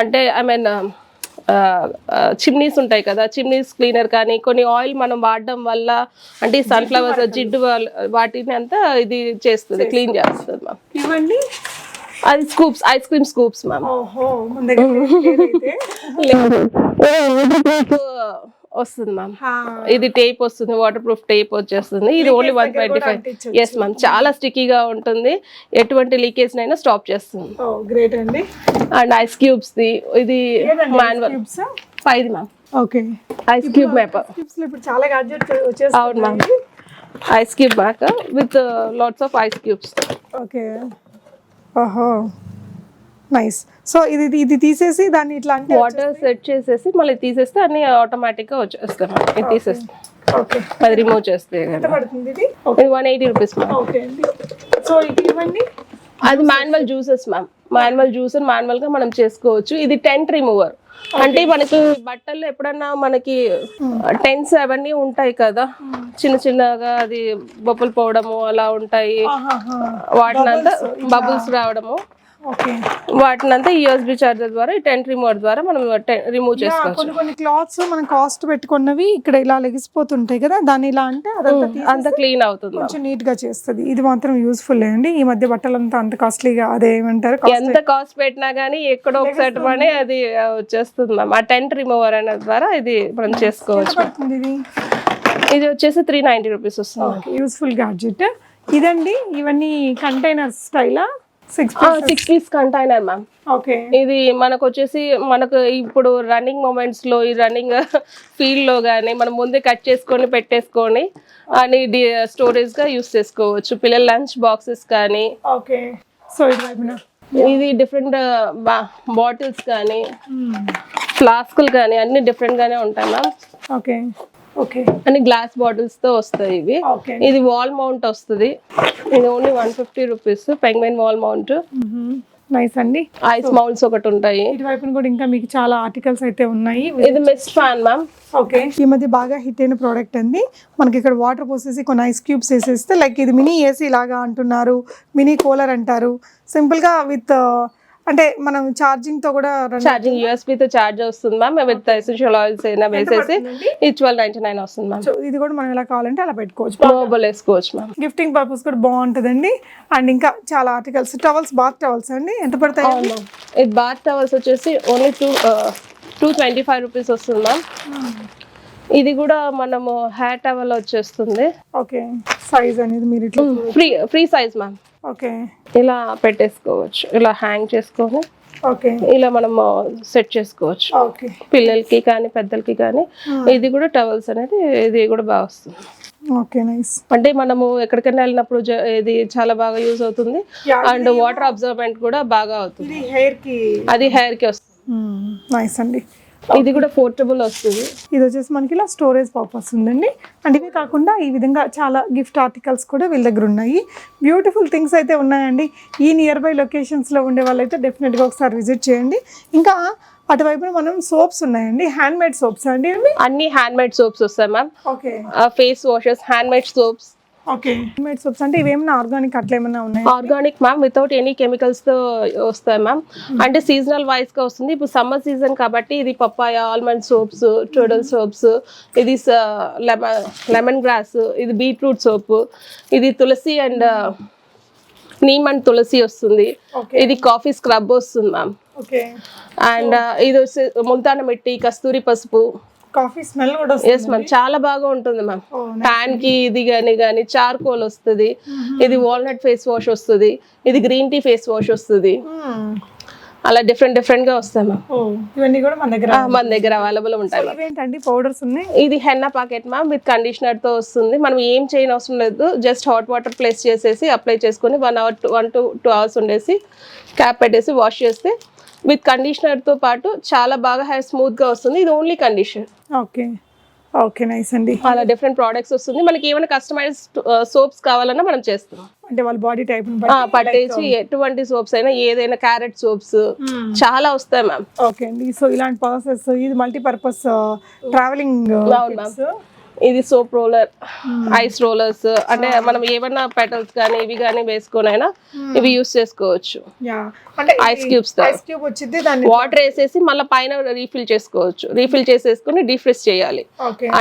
అంటే ఐ మీన్ చిమ్నీస్ ఉంటాయి కదా, చిమ్నీస్ క్లీనర్ కానీ కొన్ని ఆయిల్ మనం వాడడం వల్ల అంటే సన్ఫ్లవర్స్ జిడ్డు వాటిని అంతా ఇది చేస్తుంది, క్లీన్ చేస్తుంది మ్యామ్. ఇవ్వండి. అది scoops, ice cream scoops ma'am. వస్తుంది మ్యామ్. ఇది టేప్ వస్తుంది, వాటర్ ప్రూఫ్ టేప్ వచ్చేస్తుంది. ఇది ఓన్లీ 125. ఎస్ మ్యామ్, చాలా స్టిక్కీగా ఉంటుంది, ఎటువంటి లీకేజ్ అయినా స్టాప్ చేస్తుంది. గ్రేట్ అండి. అండ్ ఐస్ క్యూబ్స్ ది ఇది manual 5 ma'am. Okay, ice cube maker. ఇప్పుడు చాలా గ్యాడ్జెట్స్ వచ్చేసాయి. అవును ma'am, ice cube maker with lots of ice cubes. Okay, ఓహో నైస్. సో ఇది తీసేసి దాన్ని ఇట్లా అంటే వాటర్ సెట్ చేసేసి మళ్ళీ తీసేస్తే అన్ని ఆటోమేటిక్ గా వచ్చేస్తాం. ఇది తీసేస్తే ఓకే, అది రిమూవ్ చేస్తే ఎంత పడుతుంది ఇది? ఇది 180 రూపీస్ మ్యామ్. ఓకే అండి. సో ఇది ఇవ్వండి. అది manual juices ma'am. Manual juice manual గా మనం చేసుకోవచ్చు. ఇది టెంట్ రిమూవర్. అంటే మనకి బట్టలు ఎప్పుడన్నా మనకి టెన్స్ అవన్నీ ఉంటాయి కదా, చిన్న చిన్నగా అది బొబ్బలు పోవడము అలా ఉంటాయి, వాటినంతా బబుల్స్ రావడము, వాటినంతా USB చార్జర్ ద్వారా ఈ టెంట్ రిమూవర్ ద్వారా మనం రిమూవ్ చేసుకోవచ్చు. కొన్ని క్లాత్స్ మనం కాస్ట్ పెట్టుకున్నవి ఇక్కడ ఇలా లెగిసిపోతుంటాయి కదా, దాన్ని ఇలా అంటే అంత క్లీన్ అవుతుంది, కొంచెం నీట్ గా చేస్తుంది. ఇది మాత్రం యూస్ఫుల్ అండి. ఈ మధ్య బట్టలంతా అంత కాస్ట్లీగా అదేమంటారు, ఎంత కాస్ట్ పెట్టినా గానీ ఎక్కడో ఒకసారి పని అది వచ్చేస్తుంది మ్యామ్. ఆ టెంట్ రిమూవర్ అనే ద్వారా ఇది మనం చేసుకోవచ్చు. ఇది వచ్చేసి 390 రూపీస్ వస్తుంది. యూస్ఫుల్ గ్యాడ్జెట్ ఇదండి. ఇవన్నీ కంటైనర్ స్టైలా? 6 పీస్ కంటైనర్ మ్యామ్. ఓకే, ఇది మనకు వచ్చేసి మనకు ఇప్పుడు రన్నింగ్ మూమెంట్స్ లో ఈ రన్నింగ్ ఫీల్డ్ లో గానీ మనం ముందే కట్ చేసుకొని పెట్టేసుకొని అని స్టోరేజ్ గా యూస్ చేసుకోవచ్చు. పిల్లల లంచ్ బాక్సెస్ కానీ. ఓకే, సో ఇది డిఫరెంట్ బాటిల్స్ కానీ ఫ్లాస్కులు కానీ అన్ని డిఫరెంట్ గానే ఉంటాయి మ్యామ్. ఓకే ఓకే, అన్ని గ్లాస్ బాటిల్స్ తో వస్తాయి ఇవి. ఇది వాల్ మౌంట్ వస్తుంది. ఇది only 150 rupees. Penguin wall mount. Nice అండి. ఐస్ మౌంట్స్ ఒకటి ఉంటాయి. ఇటువైపున కూడా ఇంకా మీకు చాలా ఆర్టికల్స్ అయితే ఉన్నాయి. ఇది మిస్ట్ ఫ్యాన్ మ్యామ్. ఓకే, ఈ మధ్య బాగా హిట్ అయిన ప్రోడక్ట్ అండి. మనకి ఇక్కడ వాటర్ పోసేసి కొన్ని ఐస్ క్యూబ్స్ వేసేస్తే లైక్ ఇది మినీ ఏసీ లాగా అంటున్నారు, మినీ కూలర్ అంటారు. సింపుల్ గా విత్ అంటే మనం ఛార్జింగ్ తో కూడా ఛార్జింగ్ USB తో ఛార్జ్ వస్తుంది మ్యామ్. విత్ ఎసెన్షియల్ ఆయిల్స్ అయినా వేసేసి ఇది 1299 వస్తుంది మ్యామ్. ఇది కూడా మనం ఎలా కావాలంటే అలా పెట్టుకోవచ్చు, గ్లోబల్ వేసుకోవచ్చు మ్యామ్. గిఫ్టింగ్ పర్పస్ కూడా బాగుంటుందండి. అండ్ ఇంకా చాలా ఆర్టికల్స్. టవల్స్, బాత్ టవల్స్ అండి ఎంత పడతాయి? ఇది బాత్ టవల్స్ వచ్చేసి ఓన్లీ 225 రూపీస్ వస్తుంది మ్యామ్. ఇది కూడా మనము హెయిర్ టవల్ వచ్చేస్తుంది. ఓకే, సైజ్ అనేది మీరు ఇట్లా ఫ్రీ సైజ్ మ్యామ్. ఓకే, ఇలా పెట్టేసుకోవచ్చు, ఇలా హ్యాంగ్ చేసుకొని ఓకే ఇలా మనం సెట్ చేసుకోవచ్చు. ఓకే, పిల్లలకి కానీ పెద్దలకి కానీ. ఇది కూడా టవల్స్ అనేది ఇది కూడా బాగా వస్తుంది. Okay, nice. అంటే మనము ఎక్కడికైనా వెళ్ళినప్పుడు ఇది చాలా బాగా యూజ్ అవుతుంది. అండ్ వాటర్ అబ్జర్వ్మెంట్ కూడా బాగా అవుతుంది. అది హెయిర్ కి వస్తుంది. నైస్ అండి. ఇది కూడా పోర్టబుల్ వస్తుంది. ఇది వచ్చేసి మనకి ఇలా స్టోరేజ్ పర్పస్ ఉందండి. అండ్ ఇవే కాకుండా ఈ విధంగా చాలా గిఫ్ట్ ఆర్టికల్స్ కూడా వీళ్ళ దగ్గర ఉన్నాయి. బ్యూటిఫుల్ థింగ్స్ అయితే ఉన్నాయండి. ఈ నియర్ బై లొకేషన్స్లో ఉండే వాళ్ళైతే డెఫినెట్గా ఒకసారి విజిట్ చేయండి. ఇంకా అటువైపు మనం సోప్స్ ఉన్నాయండి. హ్యాండ్ మేడ్ సోప్స్ అండి? అన్ని హ్యాండ్ మేడ్ సోప్స్ వస్తాయి ma'am. Okay, face washes, hand made soaps, okay made soaps అంటే ఇవేమన్నా ఆర్గానిక్ అట్లా ఏమన్నా ఉన్నాయి? Organic ma'am, without any chemicals తో వస్తాయి మ్యామ్. అంటే సీజనల్ వైజ్ గా వస్తుంది. ఇప్పుడు సమ్మర్ సీజన్ కాబట్టి ఇది పప్పాయ, ఆల్మండ్ సోప్స్, టోడల్ సోప్స్, ఇది లెమన్ గ్రాస్, ఇది బీట్రూట్ సోప్, ఇది తులసి అండ్ నీమ్ అండ్ తులసి వస్తుంది. ఇది కాఫీ స్క్రబ్ వస్తుంది మ్యామ్. ఓకే అండ్ ఇది వచ్చి ముల్తాన మిట్టి, కస్తూరి పసుపు. కాఫీ స్మెల్ కూడా ఎస్ మ్యామ్, చాలా బాగా ఉంటుంది మ్యామ్. ప్యాన్ కి ఇది కానీ చార్కోల్ వస్తుంది. ఇది వాల్నట్ ఫేస్ వాష్ వస్తుంది. ఇది గ్రీన్ టీ ఫేస్ వాష్ వస్తుంది. అలా డిఫరెంట్ గా వస్తాయి మ్యామ్. ఇవన్నీ కూడా మన దగ్గర అవైలబుల్ ఉంటాయి మ్యామ్. ఇవేంటండి పౌడర్స్ ఉన్నాయి? ఇది henna packet ma'am, with conditioner తో వస్తుంది. మనం ఏం చేయని అవసరం లేదు. జస్ట్ హాట్ వాటర్ ప్లేస్ చేసేసి అప్లై చేసుకొని 1 to 2 hours ఉండేసి క్యాప్ పెట్టేసి వాష్ చేస్తే విత్ కండిషనర్ తో పాటు చాలా బాగా హెయిర్ స్మూత్ గా వస్తుంది. ఇది only conditioner. Okay okay nice అండి. అలా డిఫరెంట్ ప్రోడక్ట్స్ వస్తుంది. మనకి ఏమైనా కస్టమైజ్డ్ సోప్స్ కావాలన్నా మనం చేస్తాం. అంటే వాళ్ళ బాడీ టైప్ పట్టేసి ఎటువంటి సోప్స్ అయినా, ఏదైనా క్యారెట్ సోప్స్ చాలా వస్తాయి మ్యామ్. ఓకే అండి. సో ఇలాంటి ప్రాసెస్ ఇది మల్టీపర్పస్ ట్రావెలింగ్. ఇది సోప్ రోలర్, ఐస్ రోలర్స్, అంటే మనం ఏమన్నా పెటల్స్ కానీ ఇవి కానీ వేసుకొని అయినా ఇవి యూస్ చేసుకోవచ్చు. ఐస్ క్యూబ్స్ వాటర్ వేసేసి మళ్ళీ పైన రీఫిల్ చేసుకోవచ్చు. రీఫిల్ చేసేసుకుని డీఫ్రిజ్ చేయాలి.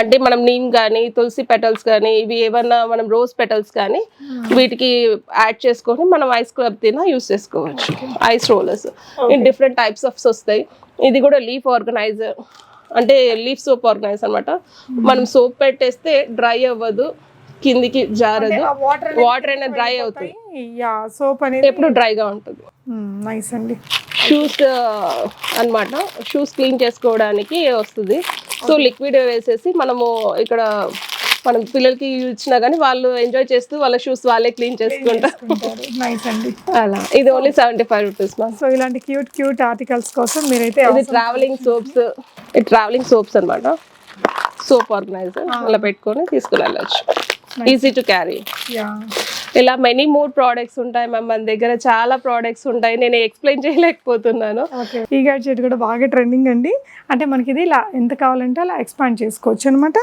అంటే మనం నీమ్ కానీ, తులసి పెటల్స్ కానీ, ఇవి ఏమన్నా మనం రోజ్ పెటల్స్ కానీ వీటికి యాడ్ చేసుకొని మనం ఐస్ క్లబ్ తిన యూస్ చేసుకోవచ్చు. Ice rollers in different types of వస్తాయి. ఇది కూడా లీఫ్ ఆర్గనైజర్, అంటే లీఫ్ సోప్ ఆర్గనైజర్ అనమాట. మనం సోప్ పెట్టేస్తే డ్రై అవ్వదు, కిందికి జారదు, వాటర్ అయినా డ్రై అవుతుంది. సోప్ అనేది ఎప్పుడు డ్రైగా ఉంటుంది. నైస్ అండి. షూస్ అన్నమాట, షూస్ క్లీన్ చేసుకోవడానికి వస్తుంది. సో లిక్విడ్ వేసేసి మనము ఇక్కడ మనం పిల్లలకి ఇచ్చినా కానీ వాళ్ళు ఎంజాయ్ చేస్తూ వాళ్ళ షూస్ వాళ్ళే క్లీన్ చేసుకుంటారు. నైస్ అండి. అలా ఇది ఓన్లీ 75 rupees మ్యామ్. సో ఇలాంటి క్యూట్ ఆర్టికల్స్ కోసం మీరైతే ఇది ట్రావెలింగ్ సోప్స్ అనమాట. సోప్ ఆర్గనైజర్ అలా పెట్టుకొని తీసుకుని వెళ్ళచ్చు. Easy to carry. ఇలా మెనీ మోర్ ప్రోడక్ట్స్ ఉంటాయి మ్యామ్. మన దగ్గర చాలా ప్రోడక్ట్స్ ఉంటాయి. నేను ఎక్స్ప్లెయిన్ చేయలేకపోతున్నాను. ఈ గ్యాడ్జెట్ కూడా బాగా ట్రెండింగ్ అండి. అంటే మనకి ఇది ఇలా ఎంత కావాలంటే అలా ఎక్స్పాండ్ చేసుకోవచ్చు అనమాట.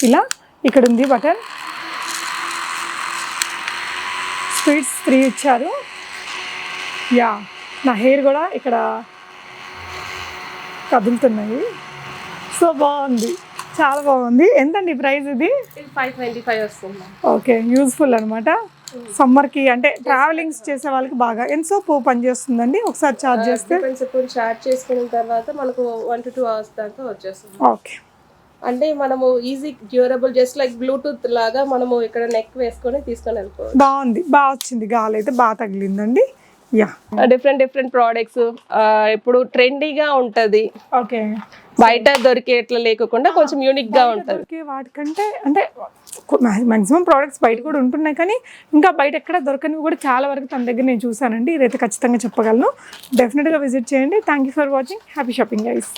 ఇలా ఇక్కడ ఉంది బటన్, స్పీడ్స్ 3 ఇచ్చారు. నా హెయిర్ కూడా ఇక్కడ కదులుతున్నాయి. సో బాగుంది, చాలా బాగుంది. ఎంతండి ప్రైస్ ఇది? 525 వస్తుంది. ఓకే, యూజ్ఫుల్ అనమాట సమ్మర్కి. అంటే ట్రావెలింగ్స్ చేసే వాళ్ళకి బాగా. ఎంత సేపు పనిచేస్తుందండి ఒకసారి ఛార్జ్ చేస్తే? ఛార్జ్ చేసుకున్న తర్వాత మనకు 1 to 2 hours దాకా వచ్చేస్తుంది. ఓకే, అంటే మనము easy durable, just like Bluetooth లాగా మనము ఇక్కడ నెక్ వేసుకొని తీసుకొని వెళ్ళిపోవచ్చు. బాగుంది, బాగా వచ్చింది. గాలి అయితే బాగా తగిలిందండి. డిఫరెంట్ ప్రోడక్ట్స్ ఇప్పుడు ట్రెండీగా ఉంటది. ఓకే, బయట దొరికేట్లా లేకుండా కొంచెం యూనిక్ గా ఉంటది. వాటికంటే అంటే మాక్సిమం ప్రోడక్ట్స్ బయట కూడా ఉంటున్నాయి, కానీ ఇంకా బయట ఎక్కడ దొరకనివి కూడా చాలా వరకు తన దగ్గర నేను చూసానండి. ఇదైతే ఖచ్చితంగా చెప్పగలను. డెఫినెట్గా విజిట్ చేయండి. Thank you for watching. Happy shopping guys.